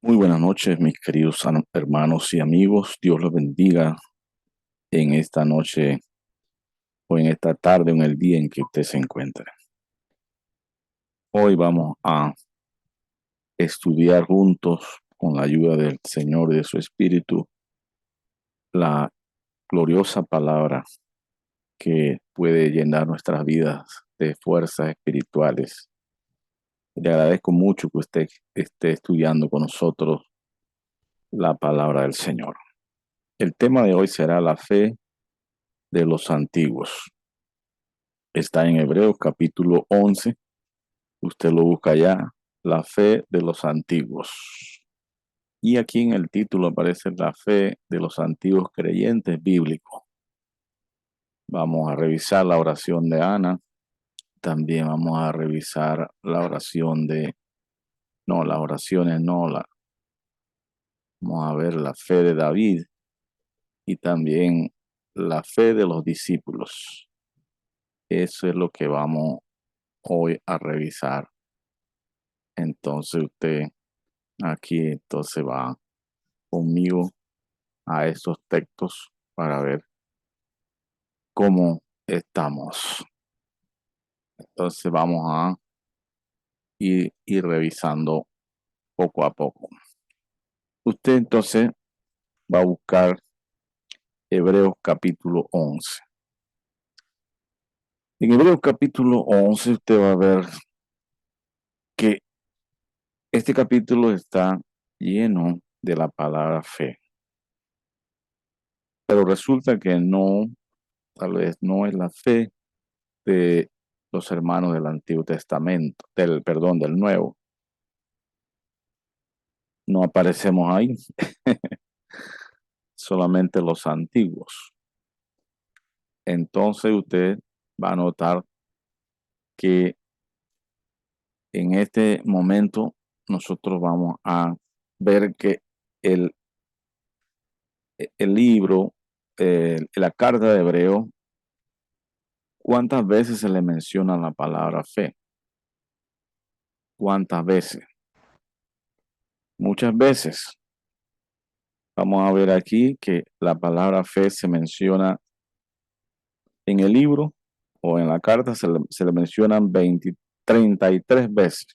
Muy buenas noches, mis queridos hermanos y amigos. Dios los bendiga en esta noche o en esta tarde o en el día en que usted se encuentre. Hoy vamos a estudiar juntos, con la ayuda del Señor y de su Espíritu, la gloriosa palabra que puede llenar nuestras vidas de fuerzas espirituales. Le agradezco mucho que usted esté estudiando con nosotros la palabra del Señor. El tema de hoy será la fe de los antiguos. Está en Hebreos capítulo 11. Usted lo busca ya, la fe de los antiguos. Y aquí en el título aparece la fe de los antiguos creyentes bíblicos. Vamos a revisar la oración de Ana. También vamos a revisar la oración las oraciones vamos a ver la fe de David y también la fe de los discípulos. Eso es lo que vamos hoy a revisar. Entonces usted aquí entonces va conmigo a estos textos para ver cómo estamos. Entonces vamos a ir revisando poco a poco. Usted entonces va a buscar Hebreos capítulo 11. En Hebreos capítulo 11 usted va a ver que este capítulo está lleno de la palabra fe. Pero resulta que tal vez no es la fe de los hermanos del Antiguo Testamento, del Nuevo. No aparecemos ahí, solamente los antiguos. Entonces usted va a notar que en este momento nosotros vamos a ver que el, el libro, la carta de Hebreo, ¿cuántas veces se le menciona la palabra fe? ¿Cuántas veces? Muchas veces. Vamos a ver aquí que la palabra fe se menciona en el libro o en la carta, se le mencionan 33 veces.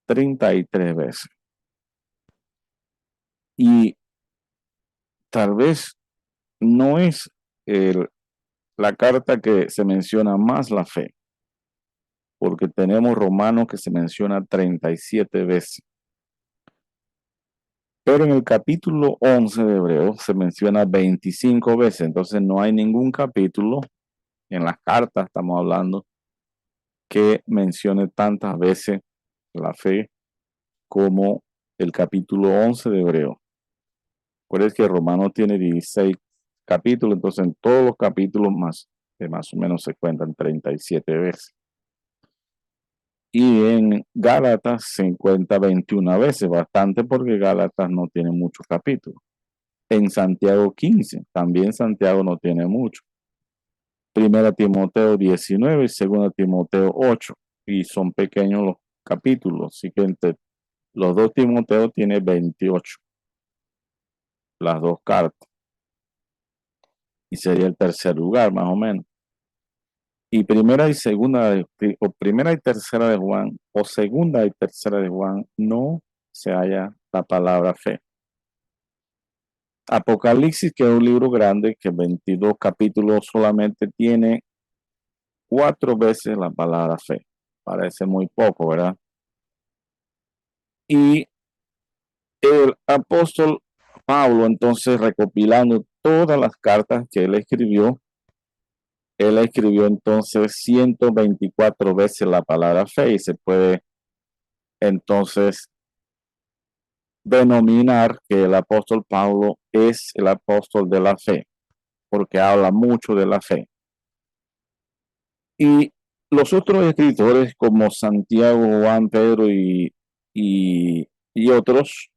33 veces. Y tal vez no es la carta que se menciona más la fe, porque tenemos Romanos que se menciona 37 veces. Pero en el capítulo 11 de Hebreos se menciona 25 veces, entonces no hay ningún capítulo en las cartas, estamos hablando, que mencione tantas veces la fe como el capítulo 11 de Hebreos. Recuerden que Romanos tiene 16 capítulos, entonces en todos los capítulos más o menos se cuentan 37 veces. Y en Gálatas se cuenta 21 veces, bastante porque Gálatas no tiene muchos capítulos. En Santiago 15, también Santiago no tiene mucho. Primera Timoteo 19 y Segunda Timoteo 8, y son pequeños los capítulos, así que entre los dos Timoteo tiene 28, las dos cartas, y sería el tercer lugar más o menos. Y primera y segunda, o primera y tercera de Juan, o segunda y tercera de Juan, no se halla la palabra fe. Apocalipsis, que es un libro grande, que 22 capítulos solamente tiene 4 veces la palabra fe. Parece muy poco, ¿verdad? Y el apóstol Pablo, entonces, recopilando todas las cartas que él escribió entonces 124 veces la palabra fe, y se puede entonces denominar que el apóstol Pablo es el apóstol de la fe, porque habla mucho de la fe. Y los otros escritores como Santiago, Juan, Pedro y otros,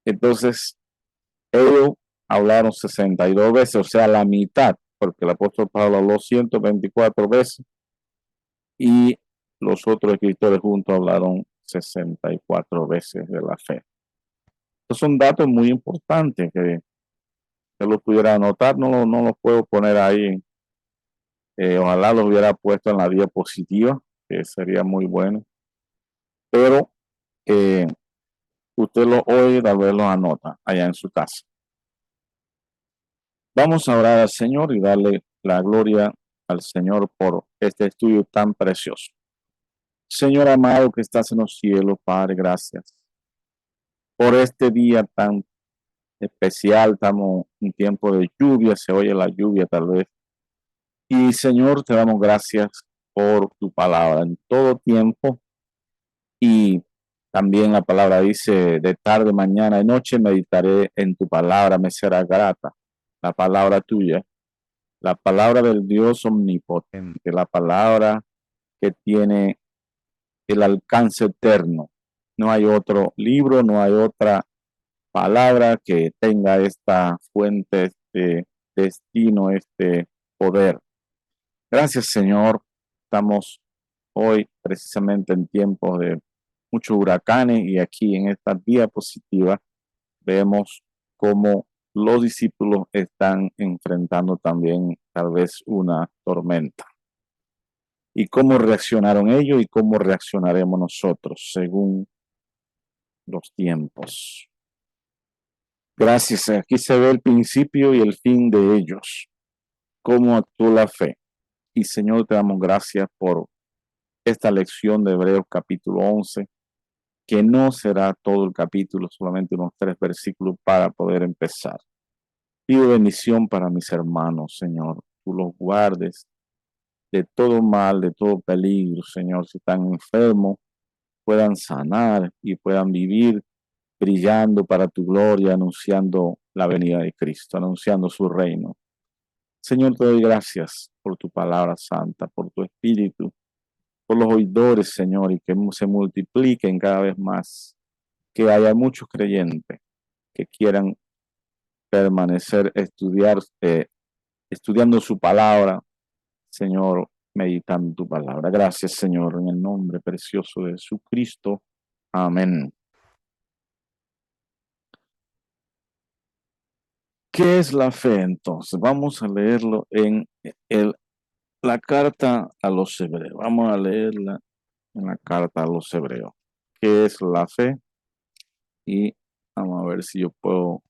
entonces ellos hablaron 62 veces, o sea, la mitad, porque el apóstol Pablo habló 124 veces y los otros escritores juntos hablaron 64 veces de la fe. Estos son datos muy importantes que lo pudiera anotar, no los puedo poner ahí. Ojalá los hubiera puesto en la diapositiva, que sería muy bueno. Pero eh, usted lo oye, tal vez los anota allá en su casa. Vamos a orar al Señor y darle la gloria al Señor por este estudio tan precioso. Señor amado que estás en los cielos, Padre, gracias por este día tan especial. Estamos en tiempo de lluvia, se oye la lluvia tal vez. Y Señor, te damos gracias por tu palabra en todo tiempo. Y también la palabra dice, de tarde, mañana y noche meditaré en tu palabra, me será grata la palabra tuya, la palabra del Dios omnipotente, la palabra que tiene el alcance eterno. No hay otro libro, no hay otra palabra que tenga esta fuente, este destino, este poder. Gracias, Señor. Estamos hoy precisamente en tiempos de muchos huracanes y aquí en esta diapositiva vemos cómo los discípulos están enfrentando también tal vez una tormenta. Y cómo reaccionaron ellos y cómo reaccionaremos nosotros según los tiempos. Gracias. Aquí se ve el principio y el fin de ellos. Cómo actuó la fe. Y Señor, te damos gracias por esta lección de Hebreos capítulo 11, que no será todo el capítulo, solamente unos 3 versículos para poder empezar. Pido bendición para mis hermanos, Señor. Tú los guardes de todo mal, de todo peligro, Señor. Si están enfermos, puedan sanar y puedan vivir brillando para tu gloria, anunciando la venida de Cristo, anunciando su reino. Señor, te doy gracias por tu palabra santa, por tu espíritu, por los oidores, Señor, y que se multipliquen cada vez más, que haya muchos creyentes que quieran permanecer, estudiando su palabra, Señor, meditando tu palabra. Gracias, Señor, en el nombre precioso de Jesucristo. Amén. ¿Qué es la fe entonces? Vamos a leerlo en la carta a los hebreos. Vamos a leerla en la carta a los hebreos. ¿Qué es la fe? Y vamos a ver si yo puedo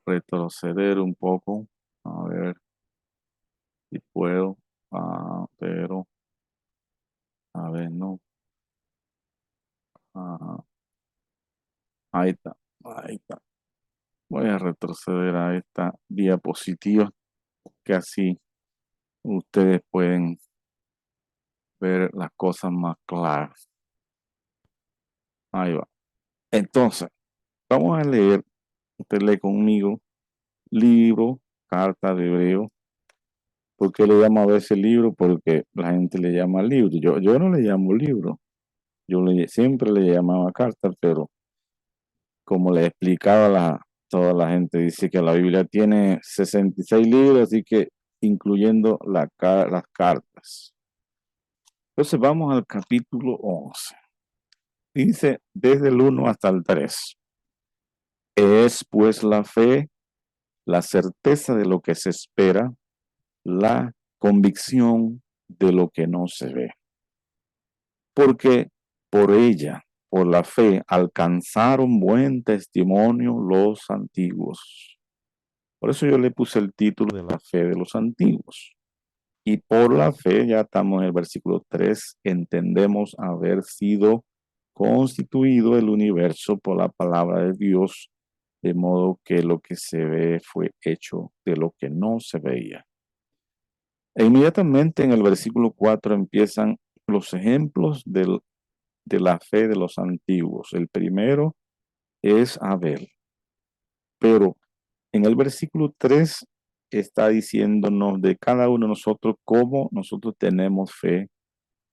retroceder un poco. A ver si puedo. Pero, a ver, no. Ah, ahí está. Ahí está. Voy a retroceder a esta diapositiva que así ustedes pueden ver las cosas más claras. Ahí va. Entonces, vamos a leer, usted lee conmigo, libro, carta de Hebreo. ¿Por qué le llamo a veces libro? Porque la gente le llama libro. Yo no le llamo libro. Siempre le llamaba carta, pero como le explicaba toda la gente, dice que la Biblia tiene 66 libros, así que incluyendo las cartas. Entonces vamos al capítulo 11. Dice desde el 1 hasta el 3. Es pues la fe, la certeza de lo que se espera, la convicción de lo que no se ve. Porque por ella, por la fe, alcanzaron buen testimonio los antiguos. Por eso yo le puse el título de la fe de los antiguos. Y por la fe, ya estamos en el versículo 3, entendemos haber sido constituido el universo por la palabra de Dios, de modo que lo que se ve fue hecho de lo que no se veía. E inmediatamente en el versículo 4 empiezan los ejemplos de la fe de los antiguos. El primero es Abel. Pero en el versículo 3 está diciéndonos de cada uno de nosotros cómo nosotros tenemos fe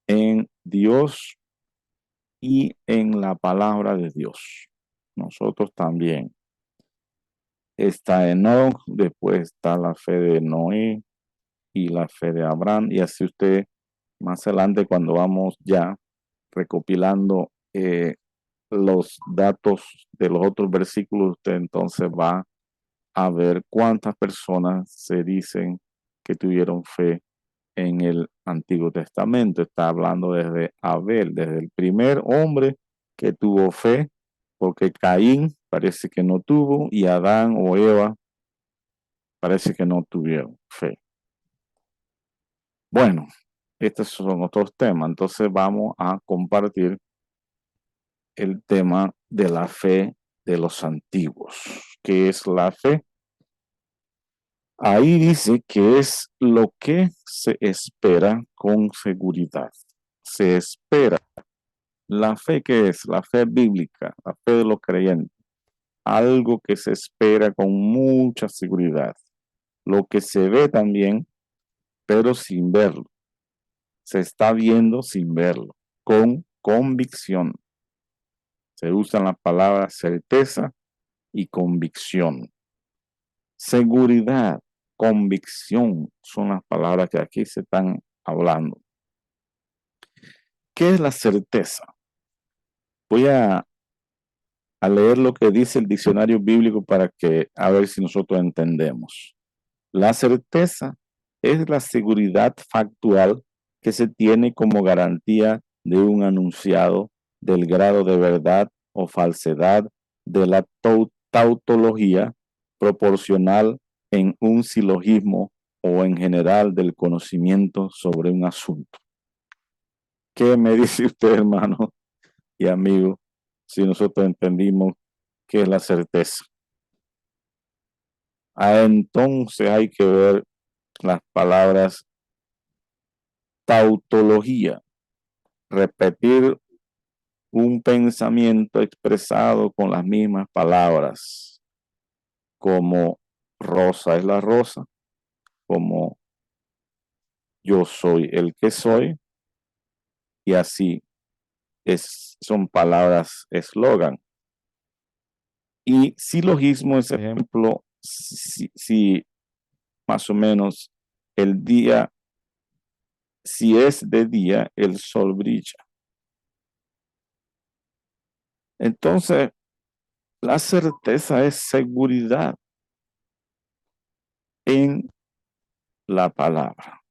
en Dios y en la palabra de Dios. Nosotros también. Está Enoch, después está la fe de Noé y la fe de Abraham. Y así usted más adelante cuando vamos ya recopilando los datos de los otros versículos, usted entonces va a ver cuántas personas se dicen que tuvieron fe en el Antiguo Testamento. Está hablando desde Abel, desde el primer hombre que tuvo fe, porque Caín parece que no tuvo y Adán o Eva parece que no tuvieron fe. Bueno, estos son otros temas. Entonces vamos a compartir el tema de la fe de los antiguos. ¿Qué es la fe? Ahí dice que es lo que se espera con seguridad. Se espera. La fe que es la fe bíblica, la fe de los creyentes, algo que se espera con mucha seguridad. Lo que se ve también, pero sin verlo. Se está viendo sin verlo, con convicción. Se usan las palabras certeza y convicción. Seguridad, convicción son las palabras que aquí se están hablando. ¿Qué es la certeza? Voy a leer lo que dice el diccionario bíblico para que a ver si nosotros entendemos. La certeza es la seguridad factual que se tiene como garantía de un anunciado del grado de verdad o falsedad de la tautología proporcional en un silogismo o en general del conocimiento sobre un asunto. ¿Qué me dice usted, hermano y amigo, si nosotros entendimos qué es la certeza? Entonces hay que ver las palabras tautología, repetir un pensamiento expresado con las mismas palabras, como rosa es la rosa, como yo soy el que soy, y así son palabras eslogan. Y silogismo es ejemplo, si más o menos el día, si es de día, el sol brilla. Entonces, la certeza es seguridad en la palabra.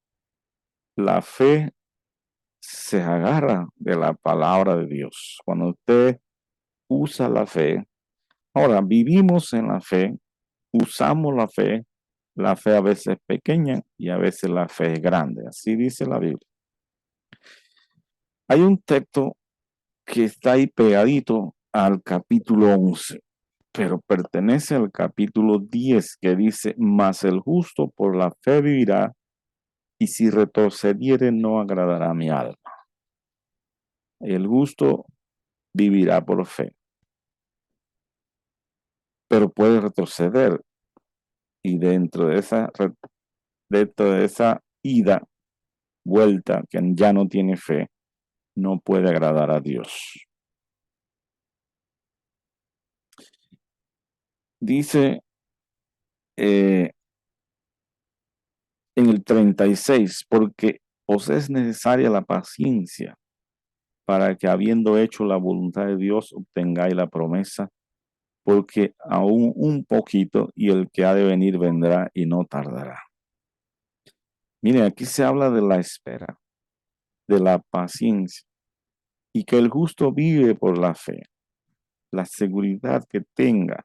La fe se agarra de la palabra de Dios. Cuando usted usa la fe, ahora vivimos en la fe, usamos la fe a veces es pequeña y a veces la fe es grande. Así dice la Biblia. Hay un texto que está ahí pegadito al capítulo 11, pero pertenece al capítulo 10 que dice, mas el justo por la fe vivirá, y si retrocediere no agradará a mi alma. El justo vivirá por fe, pero puede retroceder y dentro de esa ida, vuelta, que ya no tiene fe, no puede agradar a Dios. Dice en el 36, porque os es necesaria la paciencia para que habiendo hecho la voluntad de Dios obtengáis la promesa, porque aún un poquito y el que ha de venir vendrá y no tardará. Miren, aquí se habla de la espera, de la paciencia, y que el justo vive por la fe, la seguridad que tenga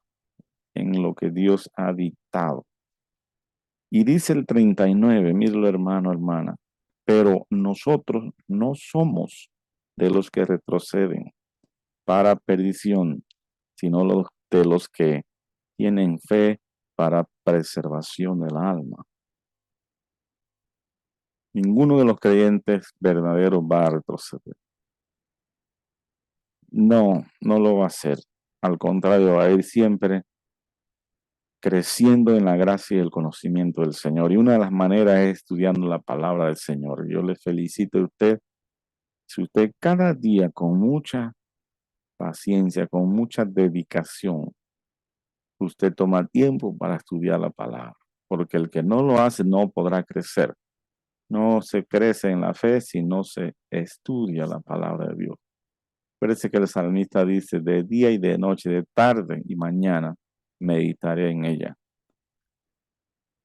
en lo que Dios ha dictado. Y dice el 39, míralo hermano, hermana, pero nosotros no somos de los que retroceden para perdición, sino de los que tienen fe para preservación del alma. Ninguno de los creyentes verdaderos va a retroceder. No, no lo va a hacer. Al contrario, va a ir siempre creciendo en la gracia y el conocimiento del Señor. Y una de las maneras es estudiando la palabra del Señor. Yo le felicito a usted. Si usted cada día con mucha paciencia, con mucha dedicación, usted toma tiempo para estudiar la palabra. Porque el que no lo hace no podrá crecer. No se crece en la fe si no se estudia la palabra de Dios. Parece que el salmista dice, de día y de noche, de tarde y mañana, meditaré en ella.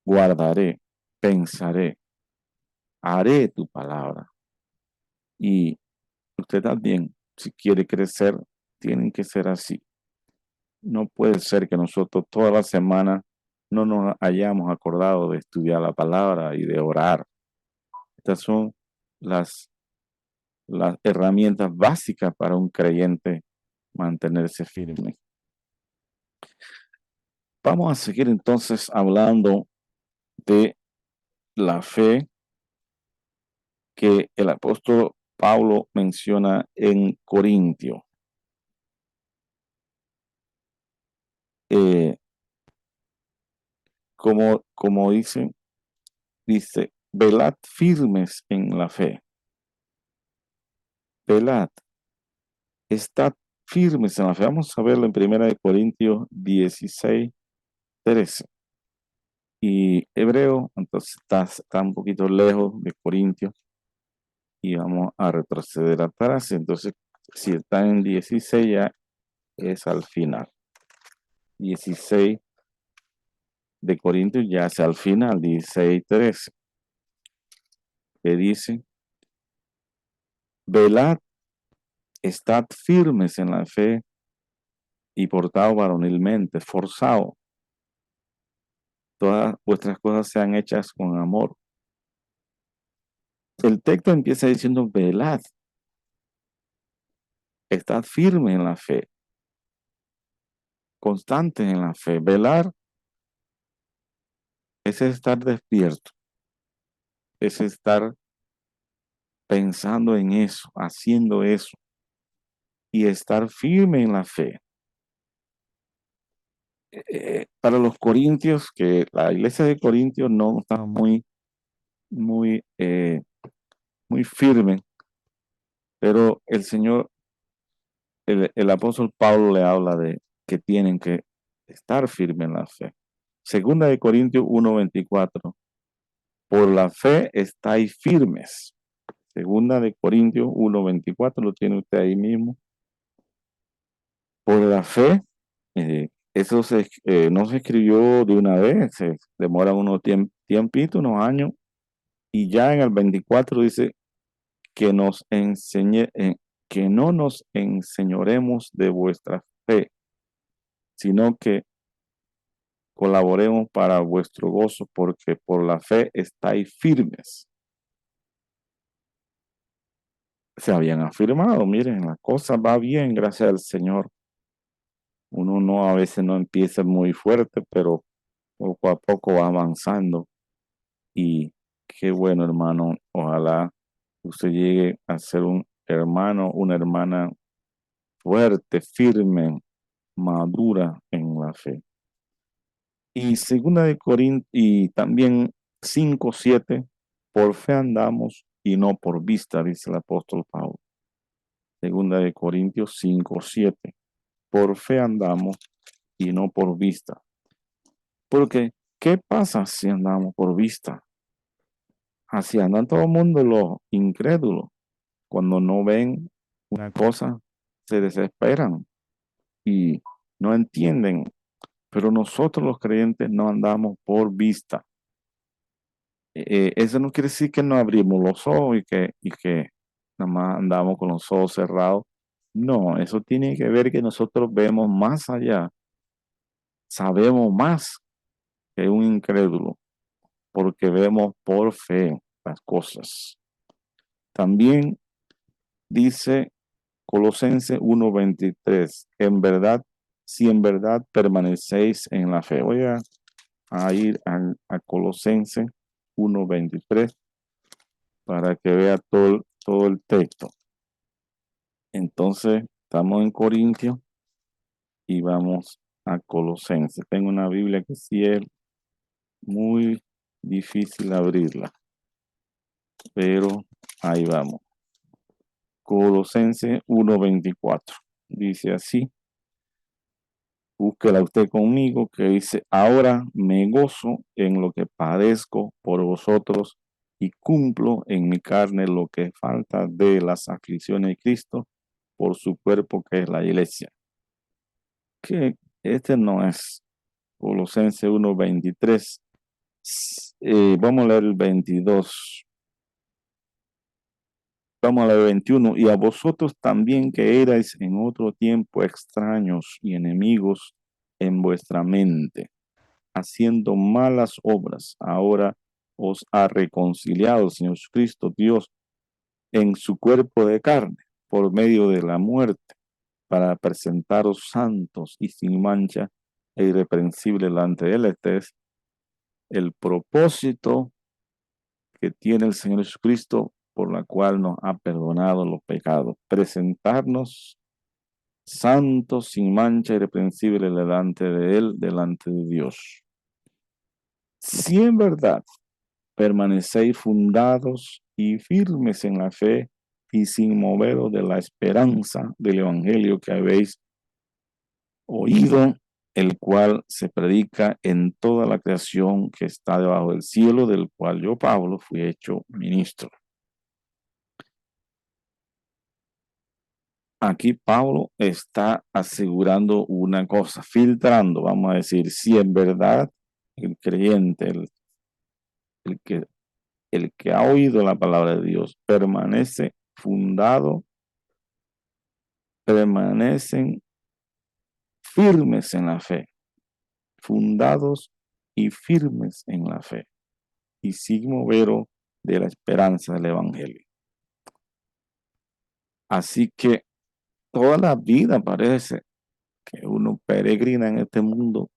Guardaré, pensaré, haré tu palabra. Y usted también, si quiere crecer, tienen que ser así. No puede ser que nosotros toda la semana no nos hayamos acordado de estudiar la palabra y de orar. Estas son las, las herramientas básicas para un creyente mantenerse firme. Vamos a seguir entonces hablando de la fe que el apóstol Pablo menciona en Corintio. Eh, como dice, velad firmes en la fe. Velad, estad firmes en la fe. Vamos a verlo en 1 Corintios 16:13. Y Hebreo, entonces está un poquito lejos de Corintios y vamos a retroceder atrás. Entonces, si está en 16 ya es al final. 16 de Corintios ya es al final, 16:13, que dice, velad, estad firmes en la fe y portaos varonilmente, esforzaos. Todas vuestras cosas sean hechas con amor. El texto empieza diciendo, velad, estad firmes en la fe, constantes en la fe. Velar es estar despierto, es estar pensando en eso, haciendo eso y estar firme en la fe. Para los corintios, que la iglesia de Corintios no estaba muy, muy firme, pero el Señor, el apóstol Pablo le habla de que tienen que estar firmes en la fe. Segunda de Corintios 1:24, por la fe estáis firmes. Segunda de Corintios 1:24, lo tiene usted ahí mismo. Por la fe, eso no se escribió de una vez, se demora unos tiempitos, unos años, y ya en el 24 dice que nos enseñe, que no nos enseñoremos de vuestra fe, sino que colaboremos para vuestro gozo, porque por la fe estáis firmes. Se habían afirmado, miren, la cosa va bien, gracias al Señor. Uno no, a veces no empieza muy fuerte, pero poco a poco va avanzando. Y qué bueno, hermano. Ojalá usted llegue a ser un hermano, una hermana fuerte, firme, madura en la fe. Y segunda de Corintios, y también 5:7, por fe andamos y no por vista, dice el apóstol Pablo. Segunda de Corintios 5:7, por fe andamos y no por vista. Porque, ¿qué pasa si andamos por vista? Así andan todo el mundo los incrédulos. Cuando no ven una cosa, se desesperan y no entienden. Pero nosotros los creyentes no andamos por vista. Eso no quiere decir que no abrimos los ojos y que nada más andamos con los ojos cerrados. No, eso tiene que ver que nosotros vemos más allá, sabemos más que un incrédulo, porque vemos por fe las cosas. También dice Colosenses 1:23, si en verdad permanecéis en la fe. Voy a ir a Colosenses 1:23 para que vea todo el texto. Entonces, estamos en Corintios y vamos a Colosenses. Tengo una Biblia que sí es muy difícil abrirla, pero ahí vamos. Colosenses 1:24. Dice así, búsquela usted conmigo, que dice, ahora me gozo en lo que padezco por vosotros y cumplo en mi carne lo que falta de las aflicciones de Cristo por su cuerpo que es la iglesia. Que este no es Colosenses 1:23. Vamos a leer el 22. Vamos a leer el 21. Y a vosotros también que erais en otro tiempo extraños y enemigos en vuestra mente, haciendo malas obras, ahora os ha reconciliado el Señor Jesucristo, Dios, en su cuerpo de carne, por medio de la muerte, para presentaros santos y sin mancha e irreprensible delante de él. Este es el propósito que tiene el Señor Jesucristo, por la cual nos ha perdonado los pecados. Presentarnos santos, sin mancha, irreprensible delante de él, delante de Dios. Si en verdad permanecéis fundados y firmes en la fe y sin moveros de la esperanza del evangelio que habéis oído, el cual se predica en toda la creación que está debajo del cielo, del cual yo, Pablo, fui hecho ministro. Aquí Pablo está asegurando una cosa, filtrando, vamos a decir, si en verdad el creyente, el que el que ha oído la palabra de Dios permanece fundado, permanecen firmes en la fe, fundados y firmes en la fe, y sin moveros de la esperanza del evangelio. Así que toda la vida parece que uno peregrina en este mundo,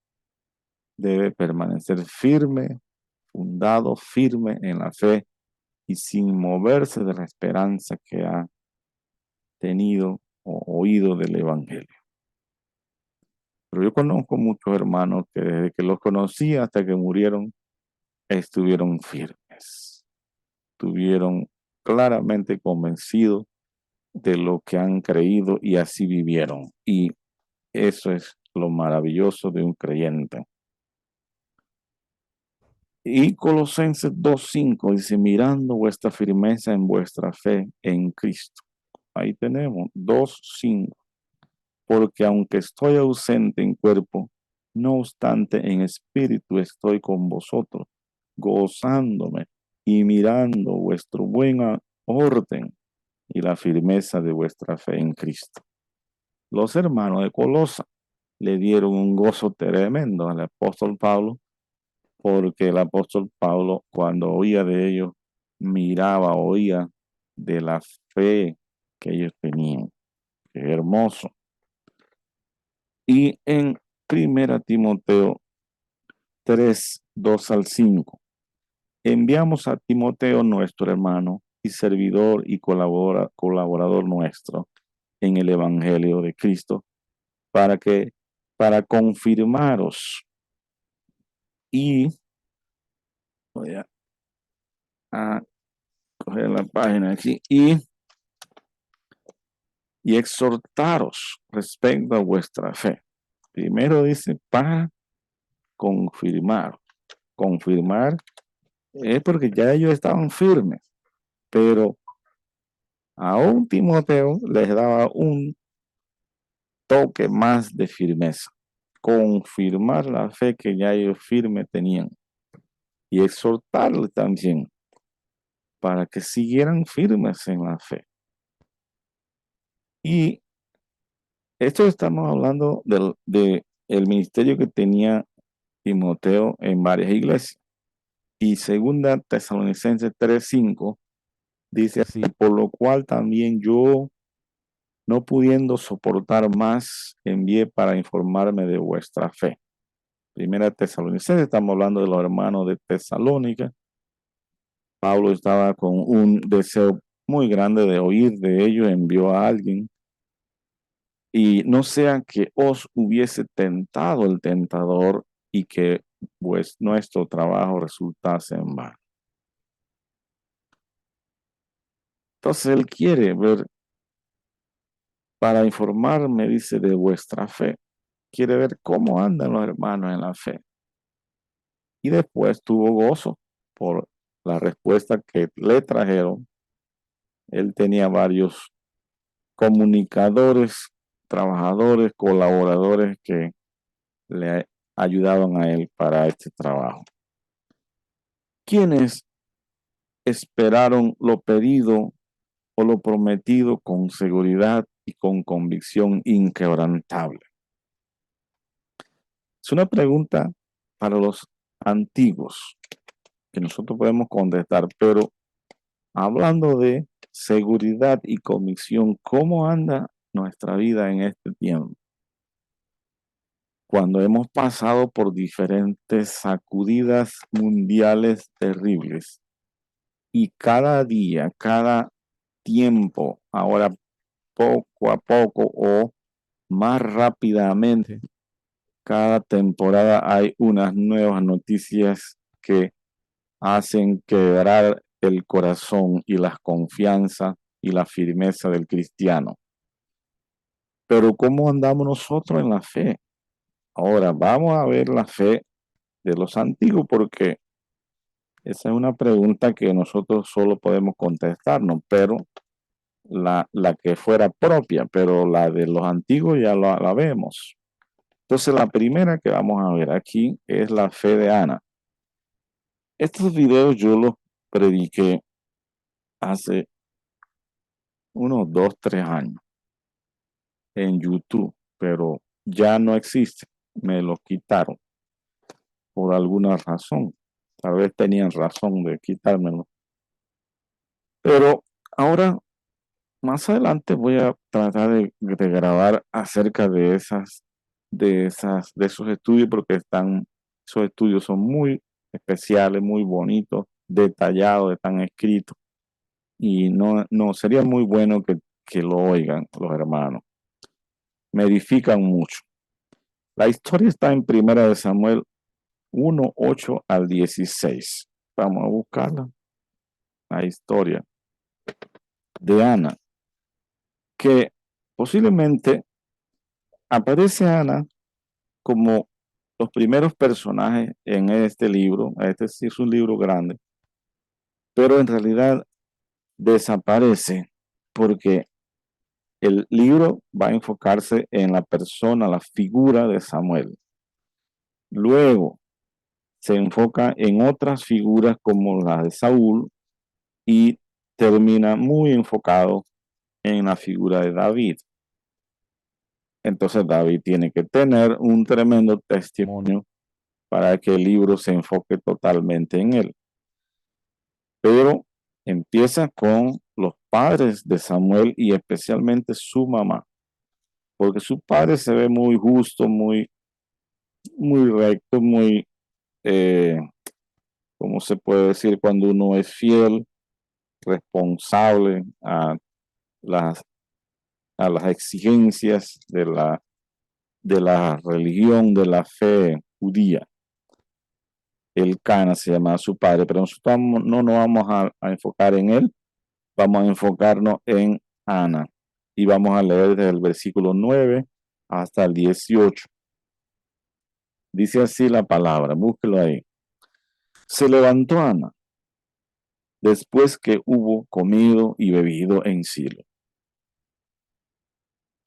debe permanecer firme, fundado, firme en la fe y sin moverse de la esperanza que ha tenido o oído del evangelio. Pero yo conozco muchos hermanos que desde que los conocí hasta que murieron, estuvieron firmes, estuvieron claramente convencidos de lo que han creído y así vivieron. Y eso es lo maravilloso de un creyente. Y Colosenses 2:5 dice, mirando vuestra firmeza en vuestra fe en Cristo. Ahí tenemos 2:5. Porque aunque estoy ausente en cuerpo, no obstante en espíritu estoy con vosotros, gozándome y mirando vuestro buen orden y la firmeza de vuestra fe en Cristo. Los hermanos de Colosa le dieron un gozo tremendo al apóstol Pablo, porque el apóstol Pablo, cuando oía de ellos, miraba, oía de la fe que ellos tenían. Qué hermoso. Y en 1 Timoteo 3:2-5, enviamos a Timoteo, nuestro hermano y servidor y colaborador nuestro en el Evangelio de Cristo, para confirmaros y voy a coger la página aquí y exhortaros respecto a vuestra fe. Primero dice para confirmar. Confirmar es porque ya ellos estaban firmes, pero aún Timoteo les daba un toque más de firmeza, confirmar la fe que ya ellos firme tenían y exhortarles también para que siguieran firmes en la fe. Y esto estamos hablando de el ministerio que tenía Timoteo en varias iglesias. Y segunda Tesalonicenses 3:5 dice así, por lo cual también yo, no pudiendo soportar más, envié para informarme de vuestra fe. Primera Tesalonicenses, estamos hablando de los hermanos de Tesalónica. Pablo estaba con un deseo muy grande de oír de ellos, envió a alguien. Y no sea que os hubiese tentado el tentador y que pues nuestro trabajo resultase en vano. Entonces él quiere ver, para informarme, dice, de vuestra fe. Quiere ver cómo andan los hermanos en la fe. Y después tuvo gozo por la respuesta que le trajeron. Él tenía varios comunicadores, trabajadores, colaboradores que le ayudaban a él para este trabajo. Quienes esperaron lo pedido o lo prometido con seguridad y con convicción inquebrantable. Es una pregunta para los antiguos que nosotros podemos contestar, pero hablando de seguridad y convicción, ¿cómo anda nuestra vida en este tiempo? Cuando hemos pasado por diferentes sacudidas mundiales terribles y cada día, cada tiempo, ahora poco a poco o más rápidamente, cada temporada hay unas nuevas noticias que hacen quebrar el corazón y la confianza y la firmeza del cristiano. Pero ¿cómo andamos nosotros en la fe? Ahora vamos a ver la fe de los antiguos porque esa es una pregunta que nosotros solo podemos contestarnos, pero la que fuera propia, pero la de los antiguos ya la vemos. Entonces la primera que vamos a ver aquí es la fe de Ana. Estos videos yo los prediqué hace unos 2, 3 años en YouTube, pero ya no existe. Me los quitaron por alguna razón. Tal vez tenían razón de quitármelo. Pero ahora, más adelante voy a tratar de grabar acerca de esos estudios porque esos estudios son muy especiales, muy bonitos, detallados, están escritos. Y no sería muy bueno que lo oigan los hermanos. Me edifican mucho. La historia está en Primera de Samuel 1:8 al 16. Vamos a buscarla. La historia de Ana, que posiblemente aparece Ana como los primeros personajes en este libro. Este sí es un libro grande, pero en realidad desaparece porque el libro va a enfocarse en la persona, la figura de Samuel. Luego se enfoca en otras figuras como la de Saúl y termina muy enfocado en la figura de David. Entonces David tiene que tener un tremendo testimonio para que el libro se enfoque totalmente en él. Pero empieza con los padres de Samuel y especialmente su mamá, porque su padre se ve muy justo, muy recto, muy, ¿cómo se puede decir? Cuando uno es fiel, responsable las, a las exigencias de la religión, de la fe judía. Elcana se llama su padre, pero nosotros no nos vamos a enfocar en él, vamos a enfocarnos en Ana y vamos a leer desde el versículo 9 hasta el 18. Dice así la palabra, búsquelo ahí. Se levantó Ana después que hubo comido y bebido en Silo.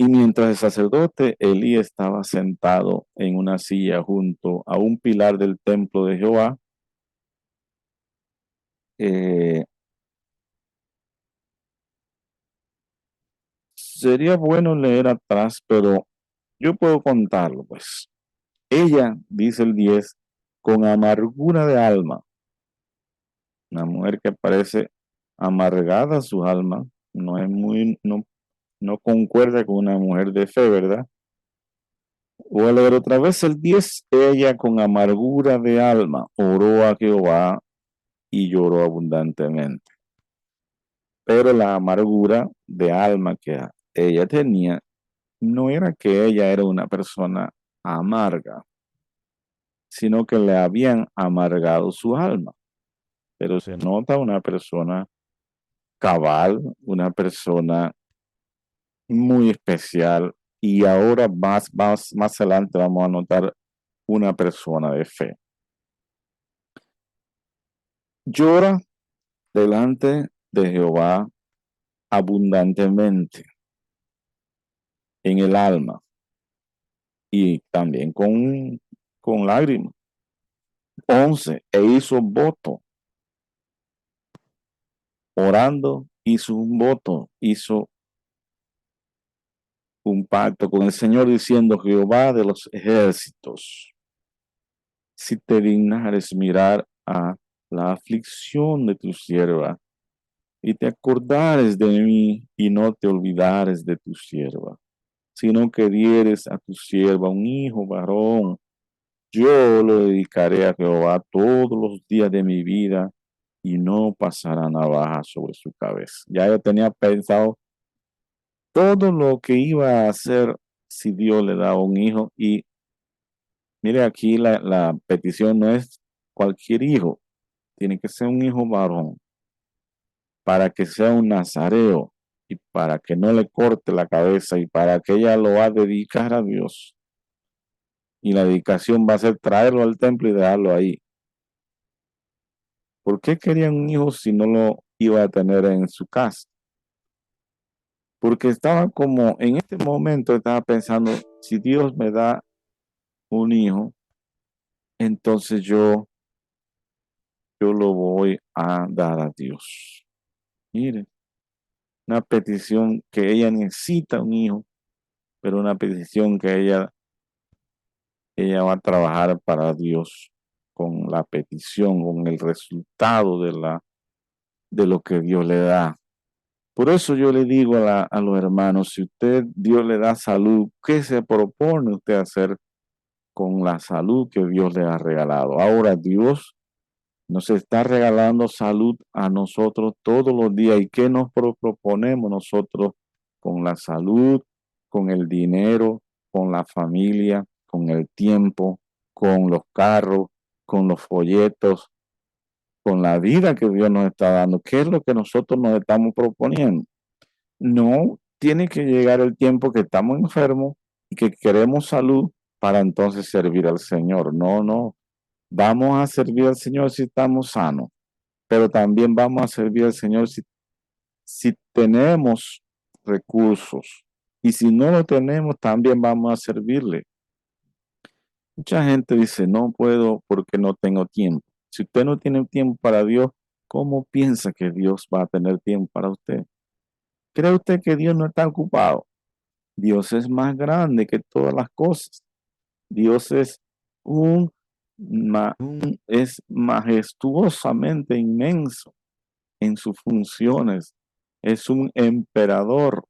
Y mientras el sacerdote Elí estaba sentado en una silla junto a un pilar del templo de Jehová, sería bueno leer atrás, pero yo puedo contarlo, pues. Ella, dice el 10, con amargura de alma, una mujer que parece amargada su alma, no concuerda con una mujer de fe, ¿verdad? Voy a leer otra vez el 10. Ella con amargura de alma oró a Jehová y lloró abundantemente. Pero la amargura de alma que ella tenía no era que ella era una persona amarga, sino que le habían amargado su alma. Pero se nota una persona cabal, una persona muy especial, y ahora más adelante vamos a notar una persona de fe. Llora delante de Jehová abundantemente. en el alma y también con lágrimas. 11, e hizo voto, orando, hizo un voto, hizo un pacto con el Señor diciendo: Jehová de los ejércitos, si te dignares mirar a la aflicción de tu sierva y te acordares de mí y no te olvidares de tu sierva, sino que dieres a tu sierva un hijo varón, yo lo dedicaré a Jehová todos los días de mi vida y no pasará navaja sobre su cabeza. Ya yo tenía pensado todo lo que iba a hacer si Dios le daba un hijo. Y mire, aquí la petición no es cualquier hijo, tiene que ser un hijo varón, para que sea un nazareo y para que no le corte la cabeza y para que ella lo va a dedicar a Dios. Y la dedicación va a ser traerlo al templo y dejarlo ahí. ¿Por qué querían un hijo si no lo iba a tener en su casa? Porque estaba como, en este momento estaba pensando, si Dios me da un hijo, entonces yo lo voy a dar a Dios. Miren, una petición que ella necesita un hijo, pero una petición que ella va a trabajar para Dios con la petición, con el resultado de lo que Dios le da. Por eso yo le digo a los hermanos, si Dios le da salud, ¿qué se propone usted hacer con la salud que Dios le ha regalado? Ahora Dios nos está regalando salud a nosotros todos los días. ¿Y qué nos proponemos nosotros con la salud, con el dinero, con la familia, con el tiempo, con los carros, con los folletos, con la vida que Dios nos está dando? ¿Qué es lo que nosotros nos estamos proponiendo? No tiene que llegar el tiempo que estamos enfermos y que queremos salud para entonces servir al Señor. No, no. Vamos a servir al Señor si estamos sanos, pero también vamos a servir al Señor si tenemos recursos. Y si no lo tenemos, también vamos a servirle. Mucha gente dice, no puedo porque no tengo tiempo. Si usted no tiene tiempo para Dios, ¿cómo piensa que Dios va a tener tiempo para usted? ¿Cree usted que Dios no está ocupado? Dios es más grande que todas las cosas. Dios es es majestuosamente inmenso en sus funciones. Es un emperador,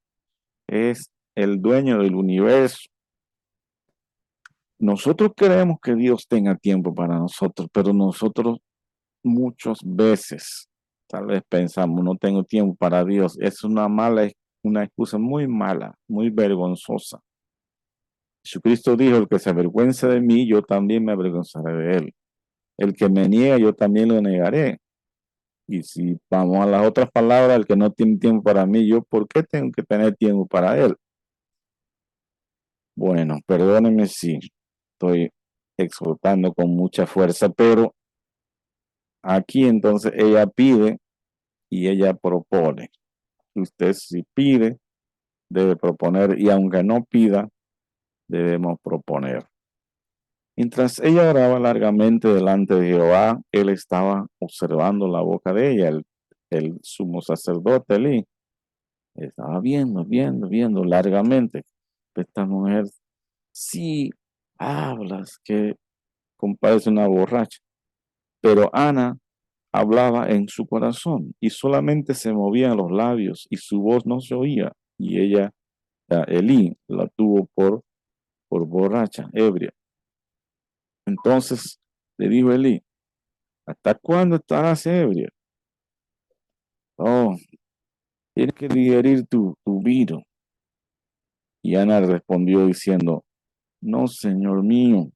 es el dueño del universo. Nosotros queremos que Dios tenga tiempo para nosotros, pero nosotros muchas veces tal vez pensamos, no tengo tiempo para Dios. Es una excusa muy mala, muy vergonzosa. Jesucristo dijo: el que se avergüenza de mí, yo también me avergonzaré de él. El que me niega, yo también lo negaré. Y si vamos a las otras palabras, el que no tiene tiempo para mí, yo, ¿por qué tengo que tener tiempo para él? Bueno, perdónenme si estoy exhortando con mucha fuerza, pero aquí entonces ella pide y ella propone. Usted si pide, debe proponer, y aunque no pida, debemos proponer. Mientras ella oraba largamente delante de Jehová, él estaba observando la boca de ella, el sumo sacerdote Elí. Estaba viendo largamente. Esta mujer, sí, hablas que compadece una borracha. Pero Ana hablaba en su corazón y solamente se movían los labios y su voz no se oía. Y ella, Elí, la tuvo por borracha, ebria. Entonces le dijo Elí: ¿hasta cuándo estarás ebria? Oh, tienes que digerir tu vino. Y Ana respondió diciendo: no, Señor mío,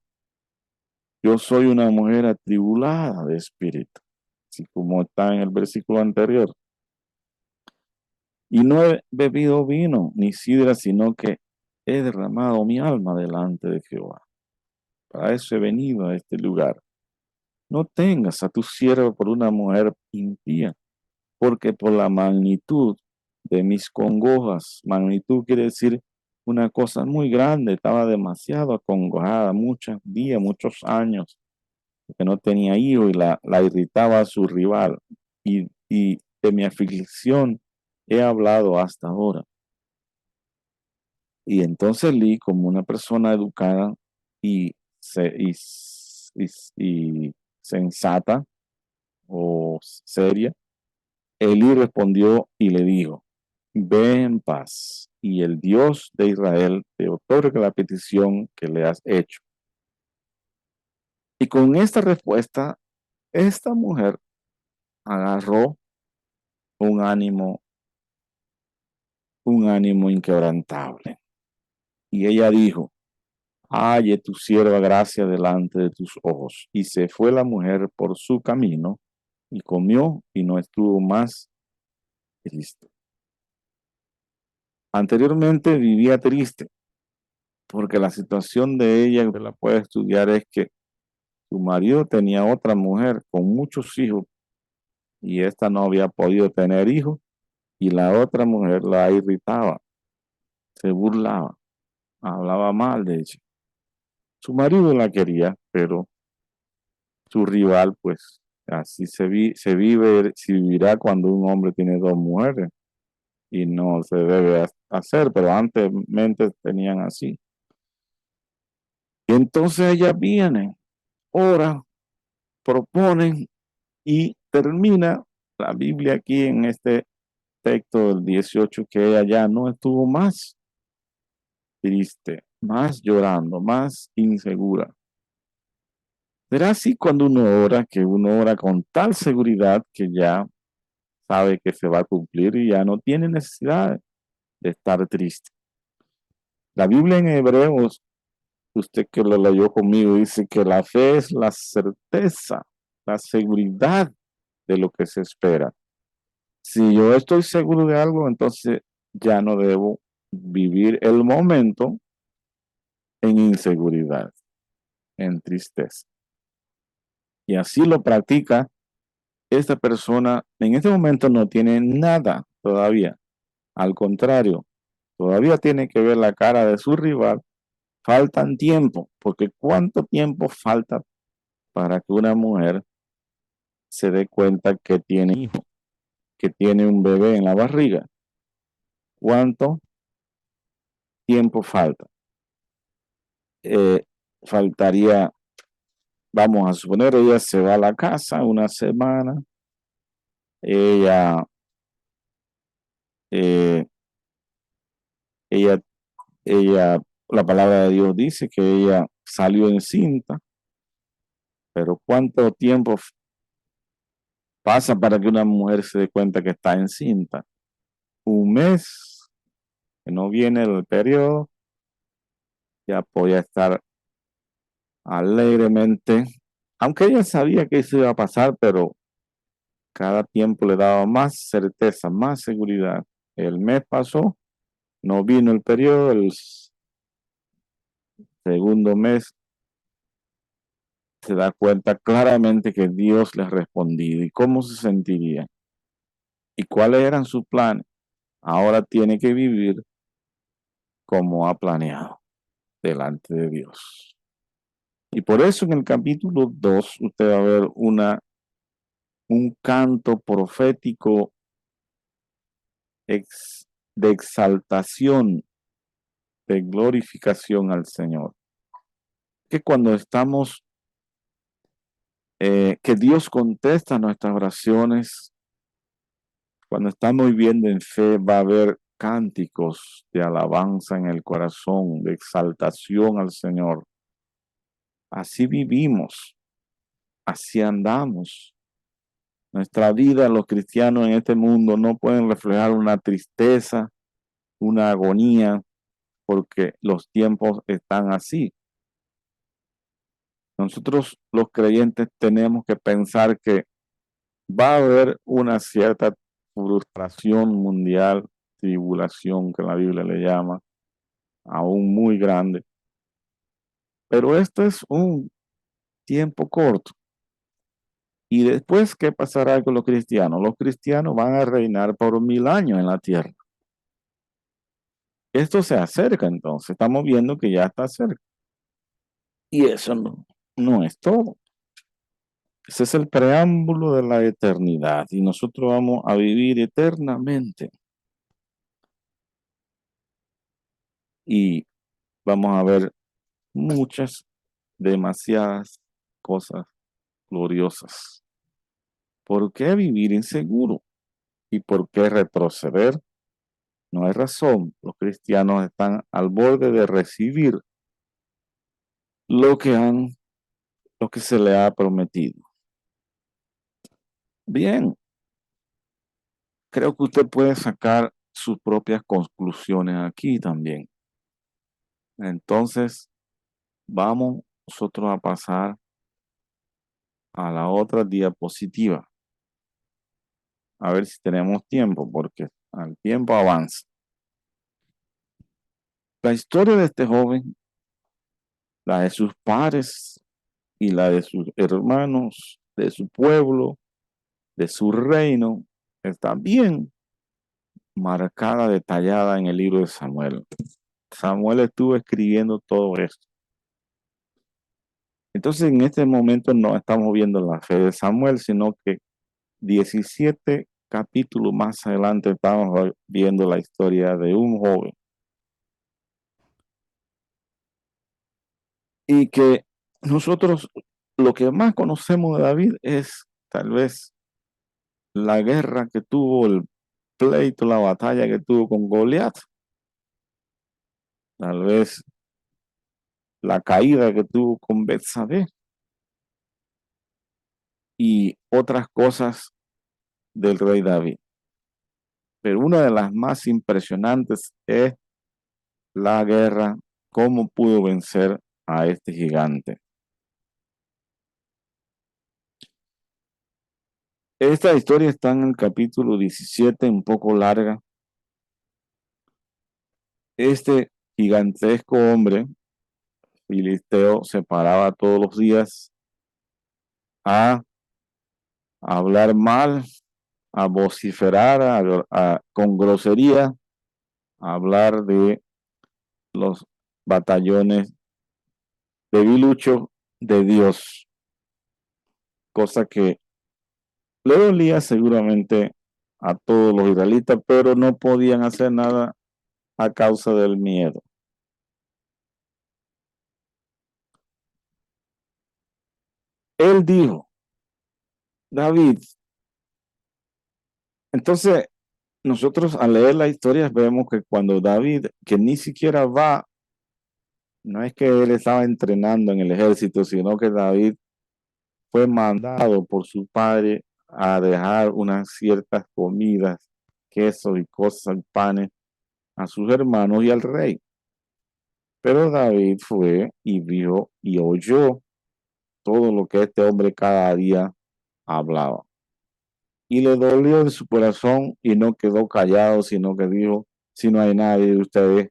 yo soy una mujer atribulada de espíritu, así como está en el versículo anterior. Y no he bebido vino ni sidra, sino que he derramado mi alma delante de Jehová. Para eso he venido a este lugar. No tengas a tu siervo por una mujer impía, porque por la magnitud de mis congojas, magnitud quiere decir una cosa muy grande, estaba demasiado acongojada, muchos días, muchos años, que no tenía hijo y la irritaba a su rival. Y de mi aflicción he hablado hasta ahora. Y entonces Lee, como una persona educada y, y sensata o seria, Elí respondió y le dijo, ve en paz, y el Dios de Israel te otorgue la petición que le has hecho. Y con esta respuesta, esta mujer agarró un ánimo, un ánimo inquebrantable. Y ella dijo, halle tu sierva gracia delante de tus ojos. Y se fue la mujer por su camino y comió y no estuvo más triste. Anteriormente vivía triste porque la situación de ella, que la puede estudiar, es que su marido tenía otra mujer con muchos hijos y esta no había podido tener hijos y la otra mujer la irritaba, se burlaba, hablaba mal de ella. Su marido la quería, pero su rival, pues así se vivirá cuando un hombre tiene dos mujeres y no se debe hacer, pero antes tenían así. Y entonces ellas vienen, oran, proponen y termina la Biblia aquí en este texto del 18 que ella ya no estuvo más triste, más llorando, más insegura. Será así cuando uno ora, que uno ora con tal seguridad que ya sabe que se va a cumplir y ya no tiene necesidad de estar triste. La Biblia en Hebreos, usted que lo leyó conmigo, dice que la fe es la certeza, la seguridad de lo que se espera. Si yo estoy seguro de algo, entonces ya no debo vivir el momento en inseguridad, en tristeza. Y así lo practica esta persona. En este momento no tiene nada todavía. Al contrario, todavía tiene que ver la cara de su rival. Faltan tiempo, porque ¿cuánto tiempo falta para que una mujer se dé cuenta que tiene hijo, que tiene un bebé en la barriga? ¿Cuánto tiempo falta? Eh, faltaría, vamos a suponer, ella se va a la casa una semana, ella, eh, ella, la palabra de Dios dice que ella salió encinta, pero ¿cuánto tiempo pasa para que una mujer se dé cuenta que está encinta? Un mes, que no viene el periodo, ya podía estar alegremente, aunque ella sabía que eso iba a pasar, pero cada tiempo le daba más certeza, más seguridad. El mes pasó, no vino el periodo, el segundo mes se da cuenta claramente que Dios le ha respondido y cómo se sentiría y cuáles eran sus planes. Ahora tiene que vivir como ha planeado delante de Dios. Y por eso en el capítulo 2 usted va a ver un canto profético de exaltación, de glorificación al Señor. Que cuando estamos, que Dios contesta nuestras oraciones, cuando estamos viviendo en fe, va a haber cánticos de alabanza en el corazón, de exaltación al Señor. Así vivimos, así andamos. Nuestra vida, los cristianos en este mundo no pueden reflejar una tristeza, una agonía, porque los tiempos están así. Nosotros los creyentes tenemos que pensar que va a haber una cierta frustración mundial, tribulación que la Biblia le llama, aún muy grande. Pero esto es un tiempo corto. Y después, ¿qué pasará con los cristianos? Los cristianos van a reinar por 1000 años en la tierra. Esto se acerca entonces, estamos viendo que ya está cerca. Y eso no es todo. Ese es el preámbulo de la eternidad y nosotros vamos a vivir eternamente y vamos a ver muchas, demasiadas cosas gloriosas. ¿Por qué vivir inseguro? ¿Y por qué retroceder? No hay razón. Los cristianos están al borde de recibir lo que lo que se le ha prometido. Bien, creo que usted puede sacar sus propias conclusiones aquí también. Entonces, vamos nosotros a pasar a la otra diapositiva. A ver si tenemos tiempo, porque el tiempo avanza. La historia de este joven, la de sus padres y la de sus hermanos, de su pueblo, de su reino, está bien marcada, detallada en el libro de Samuel. Samuel estuvo escribiendo todo esto. Entonces, en este momento no estamos viendo la fe de Samuel, sino que 17 capítulos más adelante estamos viendo la historia de un joven y que nosotros lo que más conocemos de David es tal vez la guerra que tuvo, el pleito, la batalla que tuvo con Goliat, tal vez la caída que tuvo con Betsabé y otras cosas del rey David. Pero una de las más impresionantes es la guerra, cómo pudo vencer a este gigante. Esta historia está en el capítulo 17, un poco larga. Este gigantesco hombre filisteo se paraba todos los días a hablar mal, a vociferar, con grosería, a hablar de los batallones debiluchos de Dios, cosa que le dolía seguramente a todos los israelitas, pero no podían hacer nada a causa del miedo. Él dijo, David, entonces nosotros al leer la historia vemos que cuando David, que ni siquiera va, no es que él estaba entrenando en el ejército, sino que David fue mandado por su padre a dejar unas ciertas comidas, quesos y cosas, panes, a sus hermanos y al rey. Pero David fue y vio y oyó todo lo que este hombre cada día hablaba. Y le dolió en su corazón y no quedó callado, sino que dijo, si no hay nadie de ustedes,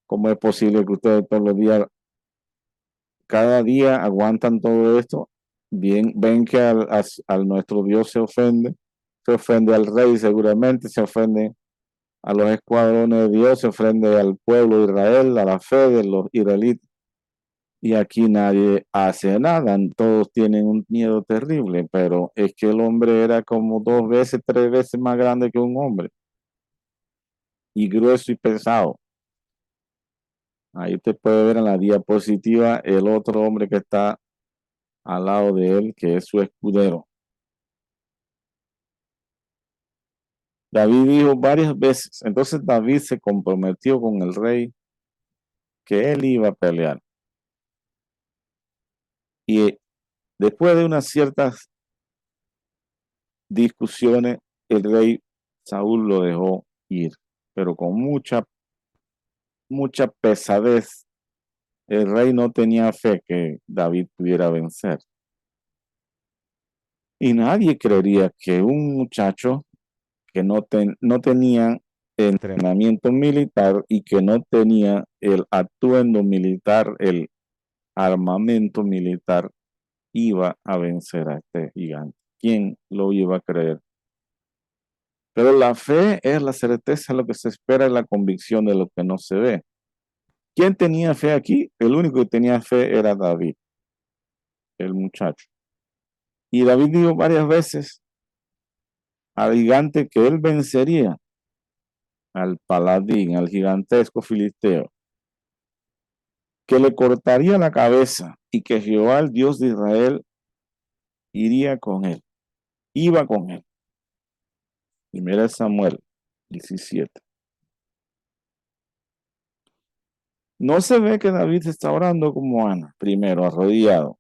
¿cómo es posible que ustedes todos los días, cada día aguantan todo esto? Bien, ven que al nuestro Dios se ofende al rey seguramente, se ofende a los escuadrones de Dios, se ofende al pueblo de Israel, a la fe de los israelitas. Y aquí nadie hace nada, todos tienen un miedo terrible, pero es que el hombre era como 2 veces, 3 veces más grande que un hombre, y grueso y pesado. Ahí usted puede ver en la diapositiva el otro hombre que está al lado de él, que es su escudero. David dijo varias veces, entonces David se comprometió con el rey que él iba a pelear. Y después de unas ciertas discusiones, el rey Saúl lo dejó ir, pero con mucha pesadez. El rey no tenía fe que David pudiera vencer. Y nadie creería que un muchacho que no tenía entrenamiento militar y que no tenía el atuendo militar, el armamento militar, iba a vencer a este gigante. ¿Quién lo iba a creer? Pero la fe es la certeza de lo que se espera y la convicción de lo que no se ve. ¿Quién tenía fe aquí? El único que tenía fe era David, el muchacho. Y David dijo varias veces al gigante que él vencería al paladín, al gigantesco filisteo, que le cortaría la cabeza y que Jehová, el Dios de Israel, iría con él, iba con él. Primera Samuel 17. No se ve que David está orando como Ana, primero arrodillado,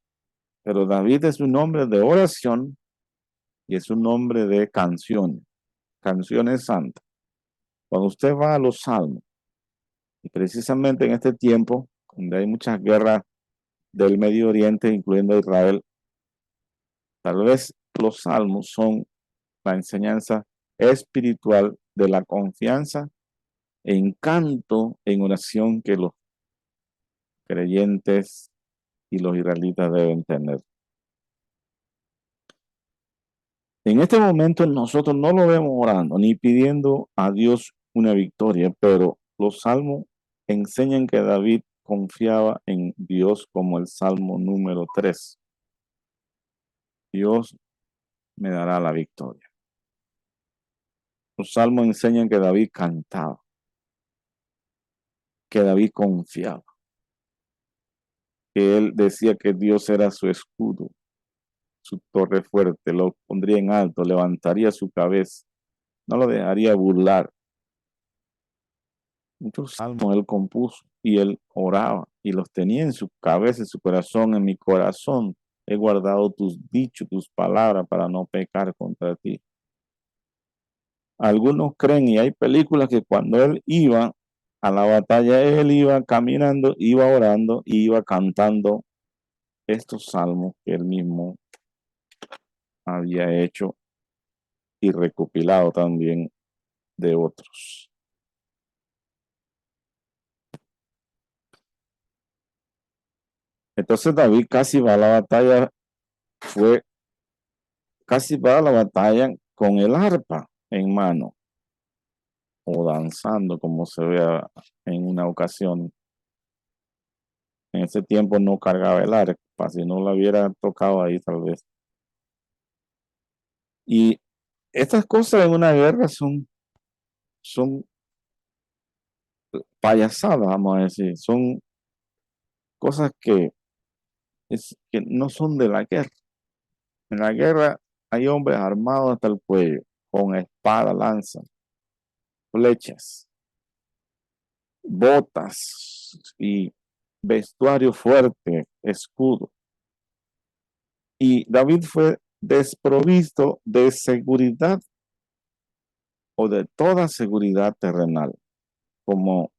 pero David es un hombre de oración y es un hombre de canciones, canciones santas. Cuando usted va a los salmos, y precisamente en este tiempo, donde hay muchas guerras del Medio Oriente, incluyendo Israel, tal vez los salmos son la enseñanza espiritual de la confianza e encanto en oración que los creyentes y los israelitas deben tener. En este momento nosotros no lo vemos orando ni pidiendo a Dios una victoria, pero los salmos enseñan que David confiaba en Dios como el salmo número 3. Dios me dará la victoria. Los salmos enseñan que David cantaba, que David confiaba, que él decía que Dios era su escudo, su torre fuerte, lo pondría en alto, levantaría su cabeza, no lo dejaría burlar. Muchos salmos él compuso y él oraba y los tenía en su cabeza, en su corazón, en mi corazón. He guardado tus dichos, tus palabras para no pecar contra ti. Algunos creen y hay películas que cuando él iba a la batalla, él iba caminando, iba orando y iba cantando estos salmos que él mismo había hecho y recopilado también de otros. Entonces David casi va a la batalla, fue casi va a la batalla con el arpa en mano o danzando como se vea en una ocasión. En ese tiempo no cargaba el arpa, si no la hubiera tocado ahí tal vez. Y estas cosas en una guerra son payasadas, vamos a decir, son cosas que no son de la guerra. En la guerra hay hombres armados hasta el cuello, con espada, lanza, flechas, botas y vestuario fuerte, escudo. Y David fue desprovisto de seguridad o de toda seguridad terrenal, como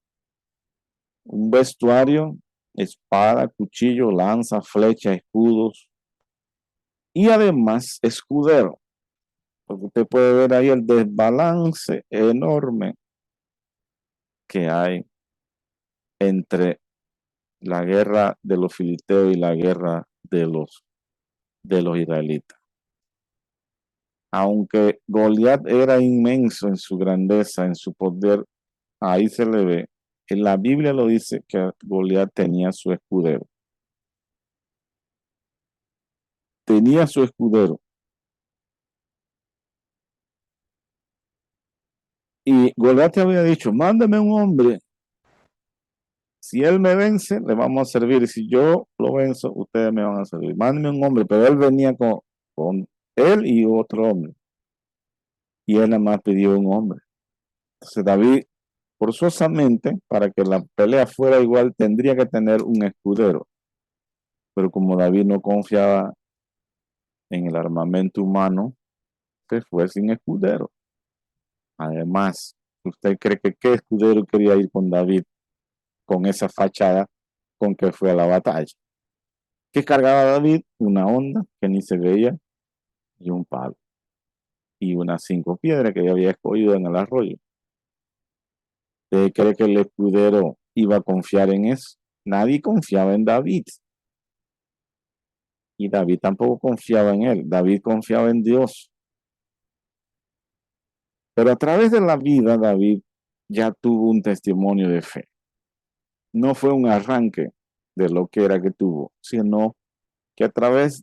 un vestuario, espada, cuchillo, lanza, flecha, escudos y además escudero, porque usted puede ver ahí el desbalance enorme que hay entre la guerra de los filisteos y la guerra de los israelitas. Aunque Goliat era inmenso en su grandeza, en su poder, ahí se le ve. En la Biblia lo dice que Goliat tenía su escudero. Tenía su escudero. Y Goliat te había dicho, mándame un hombre. Si él me vence, le vamos a servir. Y si yo lo venzo, ustedes me van a servir. Mándeme un hombre. Pero él venía con él y otro hombre. Y él nada más pidió un hombre. Entonces David, forzosamente, para que la pelea fuera igual, tendría que tener un escudero. Pero como David no confiaba en el armamento humano, se fue sin escudero. Además, ¿usted cree que qué escudero quería ir con David con esa fachada con que fue a la batalla? ¿Qué cargaba David? Una honda que ni se veía y un palo y unas 5 piedras que había escogido en el arroyo. ¿Usted cree que el escudero iba a confiar en eso? Nadie confiaba en David y David tampoco confiaba en él. David confiaba en Dios. Pero a través de la vida, David ya tuvo un testimonio de fe. No fue un arranque de lo que era que tuvo, sino que a través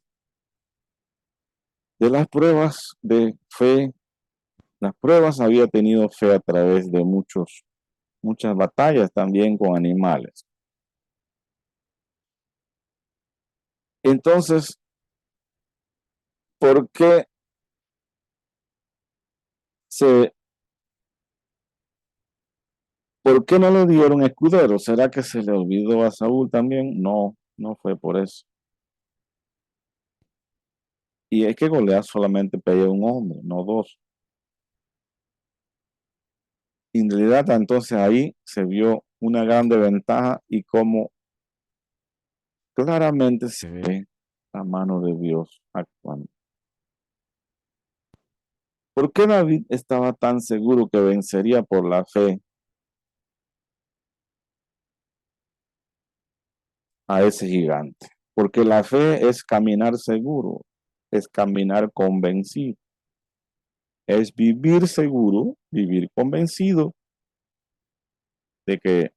de las pruebas de fe, las pruebas había tenido fe a través de muchas batallas también con animales. Entonces, ¿por qué se, por qué no le dieron escudero? ¿Será que se le olvidó a Saúl también? No, no fue por eso. Y es que Goliat solamente peleó un hombre, no dos. Y en realidad, entonces ahí se vio una grande ventaja y cómo claramente se ve la mano de Dios actuando. ¿Por qué David estaba tan seguro que vencería por la fe a ese gigante? Porque la fe es caminar seguro, es caminar convencido, es vivir seguro, vivir convencido de que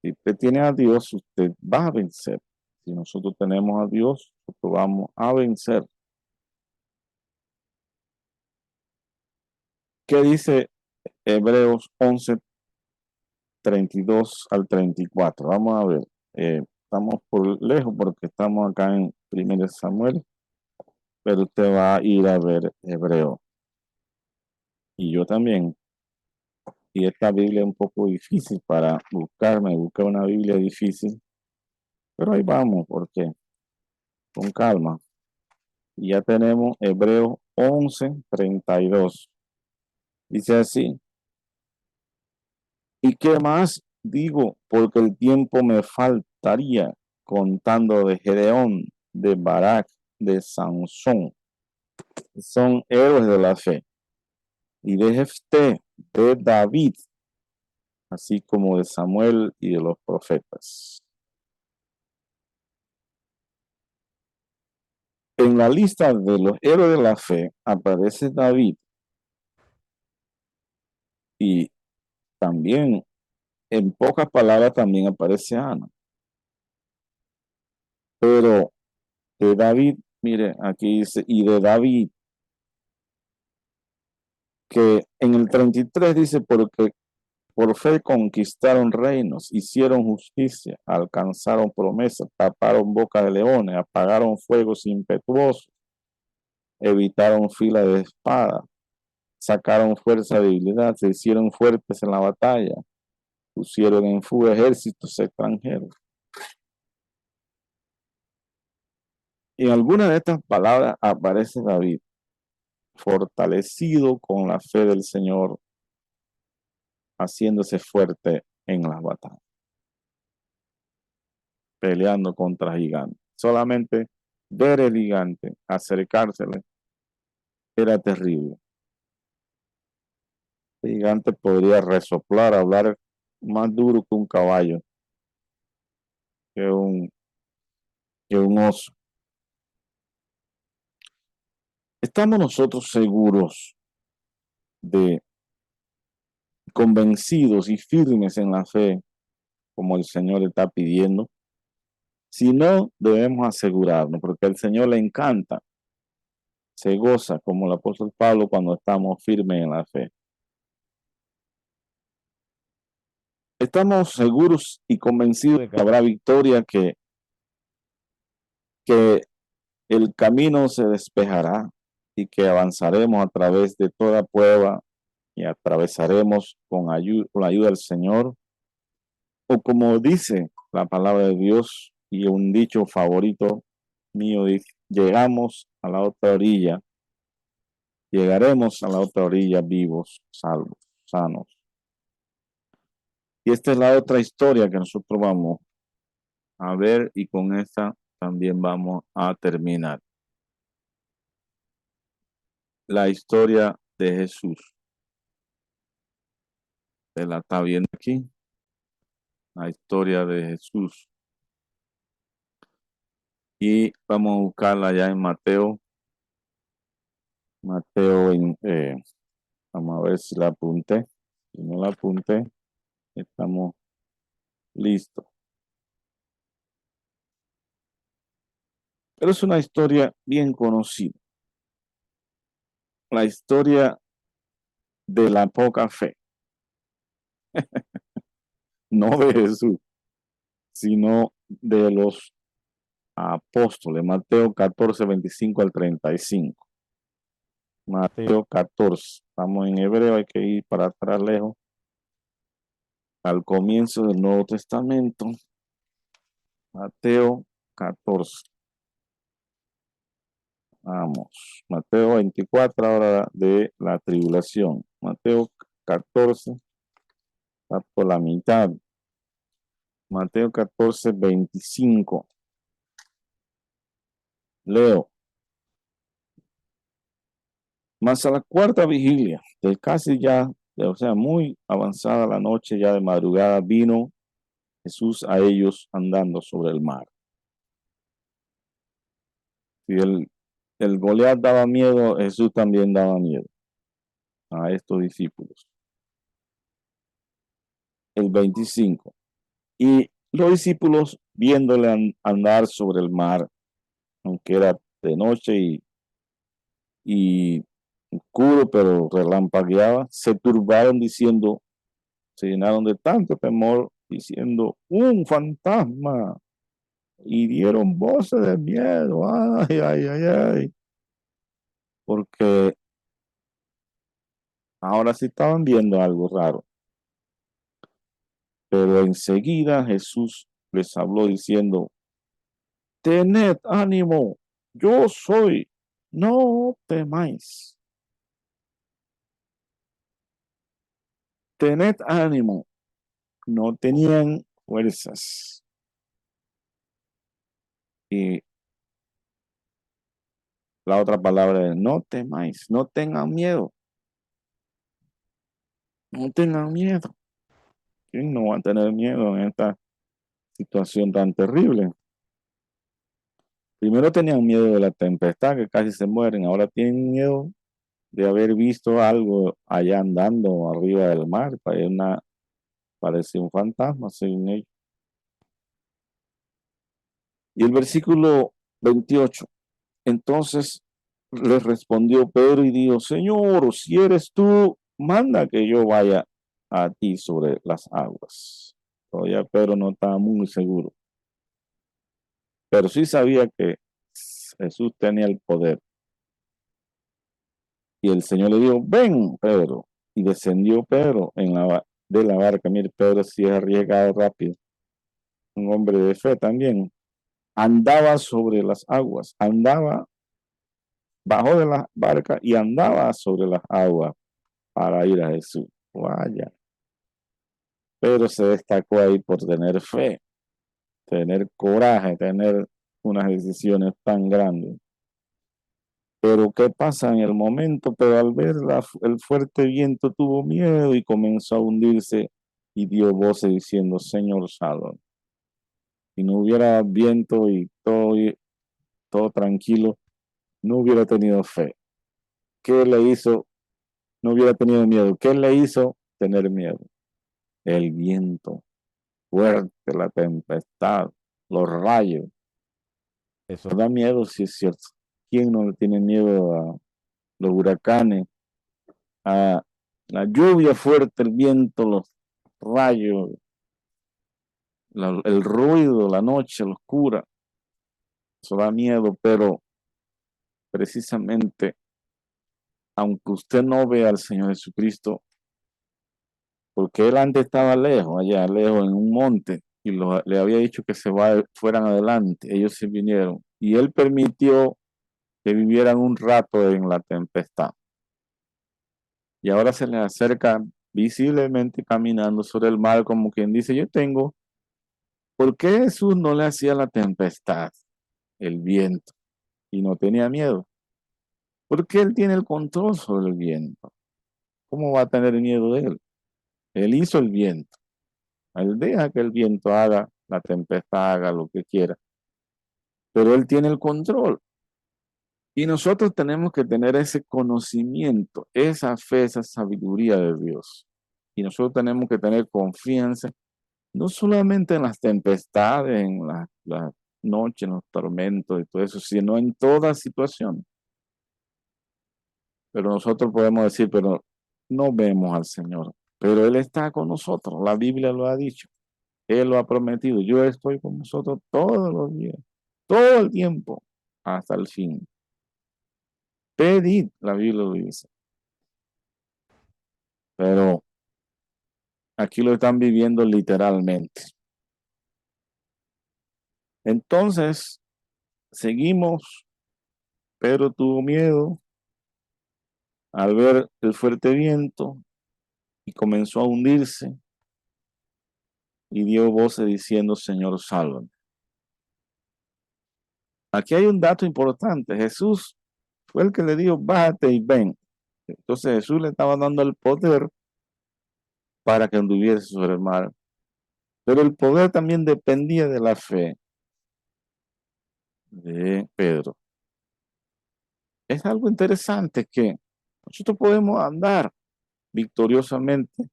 si usted tiene a Dios, usted va a vencer. Si nosotros tenemos a Dios, nosotros vamos a vencer. ¿Qué dice Hebreos 11:32 al 34? Vamos a ver. Estamos por lejos porque estamos acá en 1 Samuel, pero usted va a ir a ver Hebreo. Y yo también. Y esta Biblia es un poco difícil para buscarme. Busqué una Biblia difícil, pero ahí vamos, porque con calma. Y ya tenemos Hebreos 11:32. Dice así: ¿y qué más digo? Porque el tiempo me faltaría contando de Gedeón, de Barak, de Sansón. Son héroes de la fe. Y de Jefté, de David, así como de Samuel y de los profetas. En la lista de los héroes de la fe aparece David y también, en pocas palabras, también aparece Ana. Pero de David, mire, aquí dice, y de David, que en el 33 dice, porque por fe conquistaron reinos, hicieron justicia, alcanzaron promesas, taparon boca de leones, apagaron fuegos impetuosos, evitaron fila de espada, sacaron fuerza de debilidad, se hicieron fuertes en la batalla, pusieron en fuga ejércitos extranjeros. Y en alguna de estas palabras aparece David, fortalecido con la fe del Señor, haciéndose fuerte en las batallas, peleando contra gigantes. Solamente ver el gigante, acercársele, era terrible. El gigante podría resoplar, hablar más duro que un caballo, que un, que un oso. ¿Estamos nosotros seguros de convencidos y firmes en la fe como el Señor está pidiendo? Si no, debemos asegurarnos, porque al Señor le encanta, se goza como el apóstol Pablo cuando estamos firmes en la fe. Estamos seguros y convencidos de que habrá victoria, que el camino se despejará y que avanzaremos a través de toda prueba y atravesaremos con la ayuda del Señor. O como dice la palabra de Dios y un dicho favorito mío, dice, llegaremos a la otra orilla vivos, salvos, sanos. Y esta es la otra historia que nosotros vamos a ver y con esta también vamos a terminar. La historia de Jesús. Se la está viendo aquí. La historia de Jesús. Y vamos a buscarla ya en Mateo. Mateo Vamos a ver si la apunté. Si no la apunté, estamos listos. Pero es una historia bien conocida. La historia de la poca fe. No de Jesús, sino de los apóstoles. Mateo 14, 25 al 35. Mateo 14. Estamos en hebreo, hay que ir para atrás lejos. Al comienzo del Nuevo Testamento. Mateo 14. Vamos. Mateo 24, ahora de la tribulación. Mateo 14, está por la mitad. Mateo 14, 25. Leo. Mas a la cuarta vigilia, de casi ya, o sea, muy avanzada la noche, ya de madrugada, vino Jesús a ellos andando sobre el mar. Y el Goliat daba miedo, Jesús también daba miedo a estos discípulos. El 25. Y los discípulos, viéndole andar sobre el mar, aunque era de noche y oscuro, pero relampagueaba, se turbaron diciendo, se llenaron de tanto temor, diciendo, un fantasma, y dieron voces de miedo, ay, ay, ay, ay, porque ahora sí estaban viendo algo raro. Pero enseguida Jesús les habló diciendo, tened ánimo, yo soy, no temáis. Tened ánimo, no tenían fuerzas. Y la otra palabra es, no temáis, no tengan miedo, no tengan miedo. ¿Quién no va a tener miedo en esta situación tan terrible? Primero tenían miedo de la tempestad, que casi se mueren. Ahora tienen miedo de haber visto algo allá andando arriba del mar. Parece un fantasma, según ellos. Y el versículo 28. Entonces les respondió Pedro y dijo, Señor, si eres tú, manda que yo vaya a ti sobre las aguas. Todavía Pedro no estaba muy seguro, pero sí sabía que Jesús tenía el poder. Y el Señor le dijo, ven, Pedro. Y descendió Pedro de la barca. Mire, Pedro sí es arriesgado rápido. Un hombre de fe también. Andaba sobre las aguas. Andaba, bajó de la barca y andaba sobre las aguas para ir a Jesús. Vaya. Pedro se destacó ahí por tener fe, tener coraje, tener unas decisiones tan grandes. Pero ¿qué pasa en el momento? Pero al ver el fuerte viento tuvo miedo y comenzó a hundirse y dio voces diciendo, Señor, sálvame. Si no hubiera viento y todo tranquilo, no hubiera tenido fe. ¿Qué le hizo? No hubiera tenido miedo. ¿Qué le hizo tener miedo? El viento fuerte, la tempestad, los rayos. Eso da miedo, si es cierto. ¿Quién no le tiene miedo a los huracanes, a la lluvia fuerte, el viento, los rayos, el ruido, la noche, la oscura? Eso da miedo, pero precisamente, aunque usted no vea al Señor Jesucristo, porque Él antes estaba lejos, allá lejos en un monte, y le había dicho que fueran adelante, ellos se vinieron, y Él permitió que vivieran un rato en la tempestad. Y ahora se les acerca visiblemente caminando sobre el mar, como quien dice, yo tengo, ¿por qué Jesús no le hacía la tempestad, el viento, y no tenía miedo? Porque Él tiene el control sobre el viento. ¿Cómo va a tener miedo de Él? Él hizo el viento. Él deja que el viento haga, la tempestad haga lo que quiera. Pero Él tiene el control. Y nosotros tenemos que tener ese conocimiento, esa fe, esa sabiduría de Dios. Y nosotros tenemos que tener confianza, no solamente en las tempestades, en las noches, en los tormentos y todo eso, sino en toda situación. Pero nosotros podemos decir, pero no vemos al Señor, pero Él está con nosotros. La Biblia lo ha dicho. Él lo ha prometido. Yo estoy con nosotros todos los días, todo el tiempo, hasta el fin. Pedid, la Biblia lo dice. Pero aquí lo están viviendo literalmente. Entonces, seguimos. Pedro tuvo miedo al ver el fuerte viento y comenzó a hundirse y dio voces diciendo, Señor, sálvame. Aquí hay un dato importante. Jesús fue el que le dijo, bájate y ven. Entonces Jesús le estaba dando el poder para que anduviese sobre el mar. Pero el poder también dependía de la fe de Pedro. Es algo interesante que nosotros podemos andar victoriosamente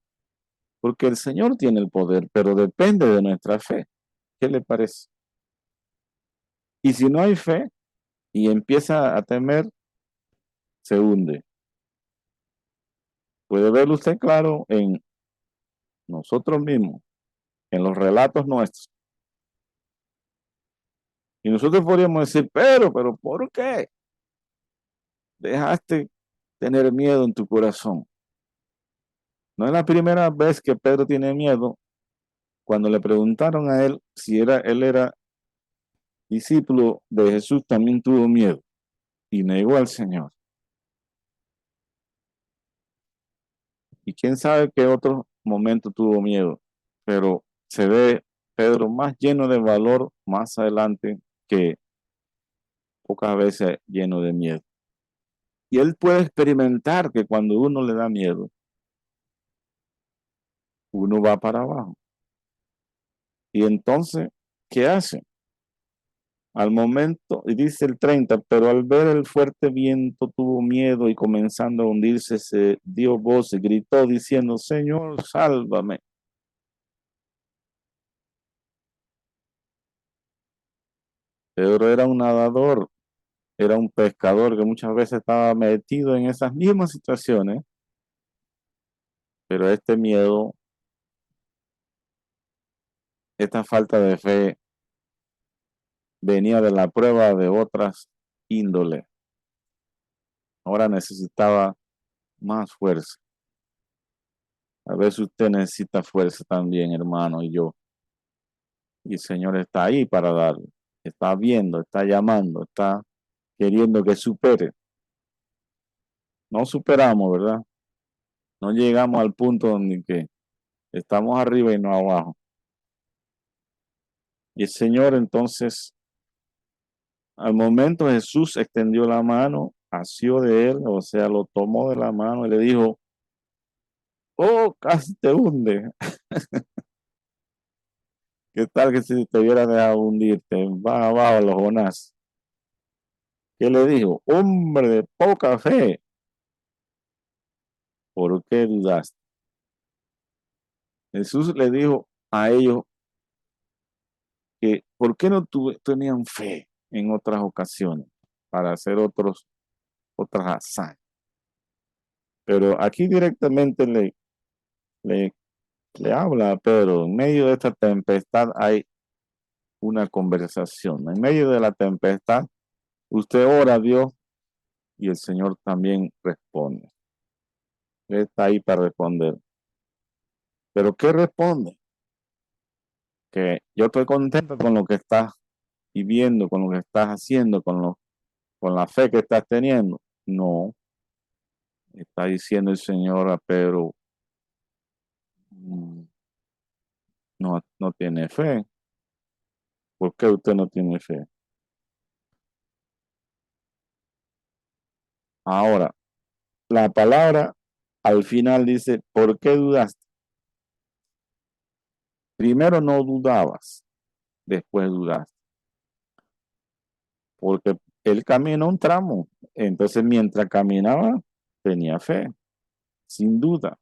porque el Señor tiene el poder, pero depende de nuestra fe. ¿Qué le parece? Y si no hay fe y empieza a temer, se hunde. Puede verlo usted claro en nosotros mismos, en los relatos nuestros. Y nosotros podríamos decir, pero, ¿por qué dejaste tener miedo en tu corazón? No es la primera vez que Pedro tiene miedo. Cuando le preguntaron a él si él era discípulo de Jesús, también tuvo miedo y negó al Señor. Y quién sabe qué otro momento tuvo miedo, pero se ve Pedro más lleno de valor más adelante que pocas veces lleno de miedo. Y él puede experimentar que cuando uno le da miedo, uno va para abajo. Y entonces, ¿qué hace? Al momento, y dice el 30, pero al ver el fuerte viento tuvo miedo y comenzando a hundirse, se dio voz y gritó diciendo, Señor, sálvame. Pedro era un nadador, era un pescador que muchas veces estaba metido en esas mismas situaciones, pero este miedo, esta falta de fe venía de la prueba de otras índoles. Ahora necesitaba más fuerza. A veces usted necesita fuerza también, hermano, y yo. Y el Señor está ahí para darle. Está viendo, está llamando, está queriendo que supere. No superamos, ¿verdad? No llegamos al punto donde que estamos arriba y no abajo. Y el Señor entonces, al momento Jesús extendió la mano, asió de él, o sea, lo tomó de la mano y le dijo, oh, casi te hunde. ¿Qué tal que si te hubiera dejado hundirte? Va abajo los Jonás. ¿Qué le dijo? Hombre de poca fe, ¿por qué dudaste? Jesús le dijo a ellos que ¿por qué no tenían fe en otras ocasiones para hacer otras hazañas? Pero aquí directamente le, le habla a Pedro, en medio de esta tempestad hay una conversación. En medio de la tempestad, usted ora a Dios y el Señor también responde. Él está ahí para responder. Pero ¿qué responde? Que yo estoy contento con lo que estás viviendo, con lo que estás haciendo, con la fe que estás teniendo. No, está diciendo el Señor a Pedro, "Mm, no tiene fe. ¿Por qué usted no tiene fe? Ahora, la palabra al final dice, ¿por qué dudaste? Primero no dudabas, después dudaste. Porque Él caminó un tramo, entonces mientras caminaba tenía fe, sin duda.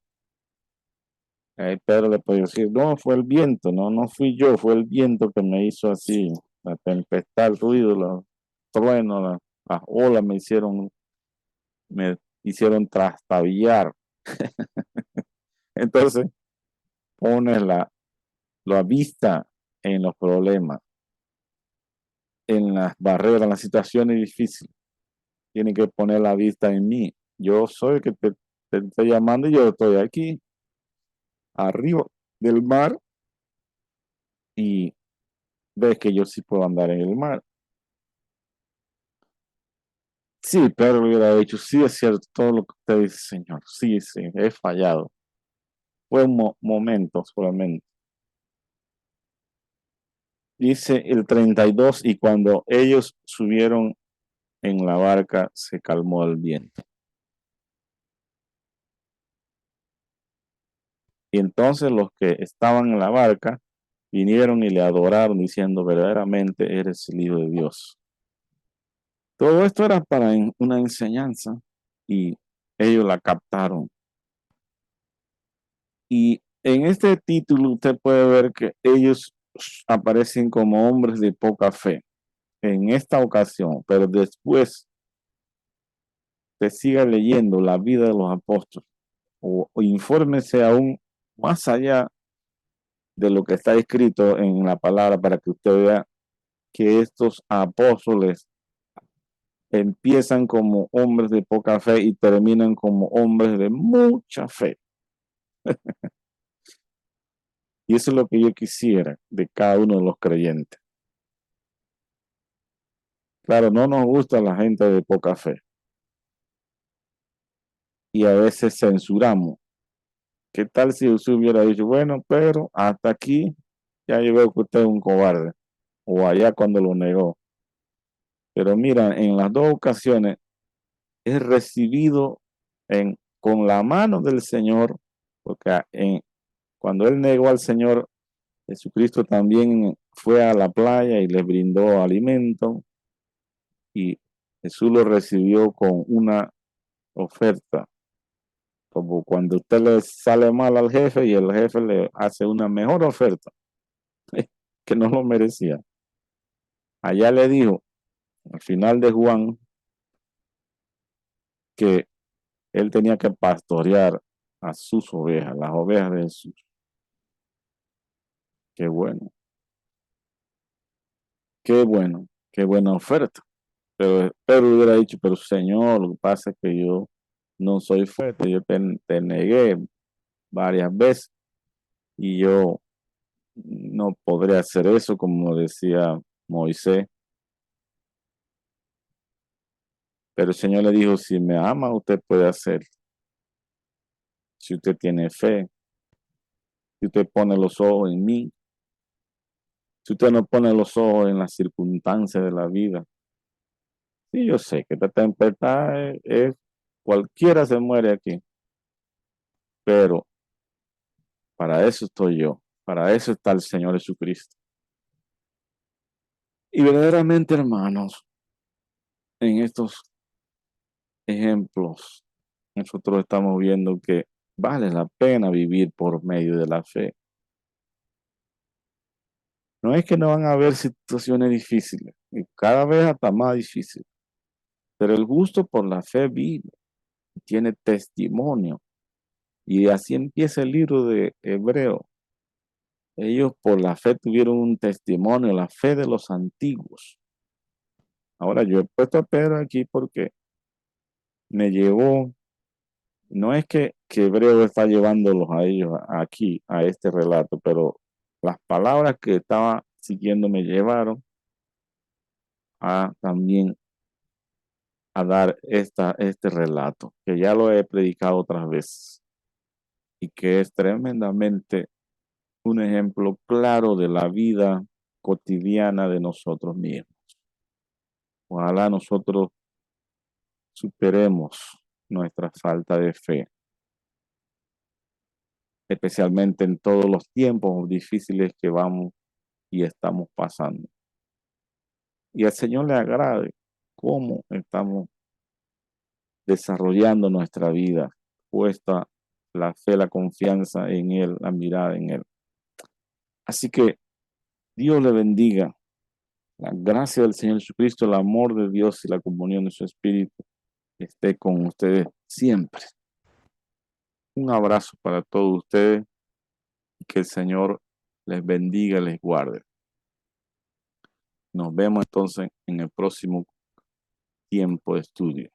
Ahí Pedro le puede decir, no, fue el viento, no, no fui yo, fue el viento que me hizo así, la tempestad, el ruido, los truenos, las olas me hicieron trastabillar. Entonces, pones la vista en los problemas, en las barreras, en las situaciones difíciles. Tiene que poner la vista en mí. Yo soy el que te estoy llamando y yo estoy aquí, arriba del mar, y ves que yo sí puedo andar en el mar. Sí, Pedro le hubiera dicho, sí es cierto todo lo que usted dice, Señor. Sí, sí, he fallado. Fue un momento solamente. Dice el 32, y cuando ellos subieron en la barca, se calmó el viento. Y entonces los que estaban en la barca vinieron y le adoraron diciendo, verdaderamente eres el Hijo de Dios. Todo esto era para una enseñanza y ellos la captaron. Y en este título usted puede ver que ellos aparecen como hombres de poca fe en esta ocasión, pero después te siga leyendo la vida de los apóstoles o infórmese aún más allá de lo que está escrito en la palabra para que usted vea que estos apóstoles empiezan como hombres de poca fe y terminan como hombres de mucha fe. Y eso es lo que yo quisiera de cada uno de los creyentes. Claro, no nos gusta la gente de poca fe y a veces censuramos. ¿Qué tal si usted hubiera dicho, bueno, pero hasta aquí ya yo veo que usted es un cobarde, o allá cuando lo negó? Pero mira, en las dos ocasiones es recibido con la mano del Señor, porque cuando él negó al Señor, Jesucristo también fue a la playa y les brindó alimento, y Jesús lo recibió con una oferta, como cuando usted le sale mal al jefe y el jefe le hace una mejor oferta que no lo merecía. Allá le dijo, al final de Juan, que él tenía que pastorear a sus ovejas, las ovejas de Jesús. Qué bueno, qué bueno, qué buena oferta. Pero Pedro hubiera dicho, pero Señor, lo que pasa es que yo no soy fuerte, yo te negué varias veces y yo no podré hacer eso como decía Moisés. Pero el Señor le dijo, si me ama, usted puede hacer, si usted tiene fe, si usted pone los ojos en mí, si usted no pone los ojos en las circunstancias de la vida. Sí, yo sé que esta tempestad cualquiera se muere aquí, pero para eso estoy yo, para eso está el Señor Jesucristo. Y verdaderamente, hermanos, en estos ejemplos, nosotros estamos viendo que vale la pena vivir por medio de la fe. No es que no van a haber situaciones difíciles, y cada vez hasta más difíciles, pero el justo por la fe vive, tiene testimonio. Y así empieza el libro de Hebreo. Ellos por la fe tuvieron un testimonio, la fe de los antiguos. Ahora yo he puesto a Pedro aquí porque me llevó, no es que Hebreo está llevándolos a ellos aquí, a este relato, pero las palabras que estaba siguiendo me llevaron a también a dar este relato, que ya lo he predicado otras veces y que es tremendamente un ejemplo claro de la vida cotidiana de nosotros mismos. Ojalá nosotros superemos nuestra falta de fe, especialmente en todos los tiempos difíciles que vamos y estamos pasando. Y al Señor le agrade. cómo estamos desarrollando nuestra vida, puesta la fe, la confianza en Él, la mirada en Él. Así que Dios le bendiga. La gracia del Señor Jesucristo, el amor de Dios y la comunión de su Espíritu esté con ustedes siempre. Un abrazo para todos ustedes y que el Señor les bendiga y les guarde. Nos vemos entonces en el próximo tiempo de estudio.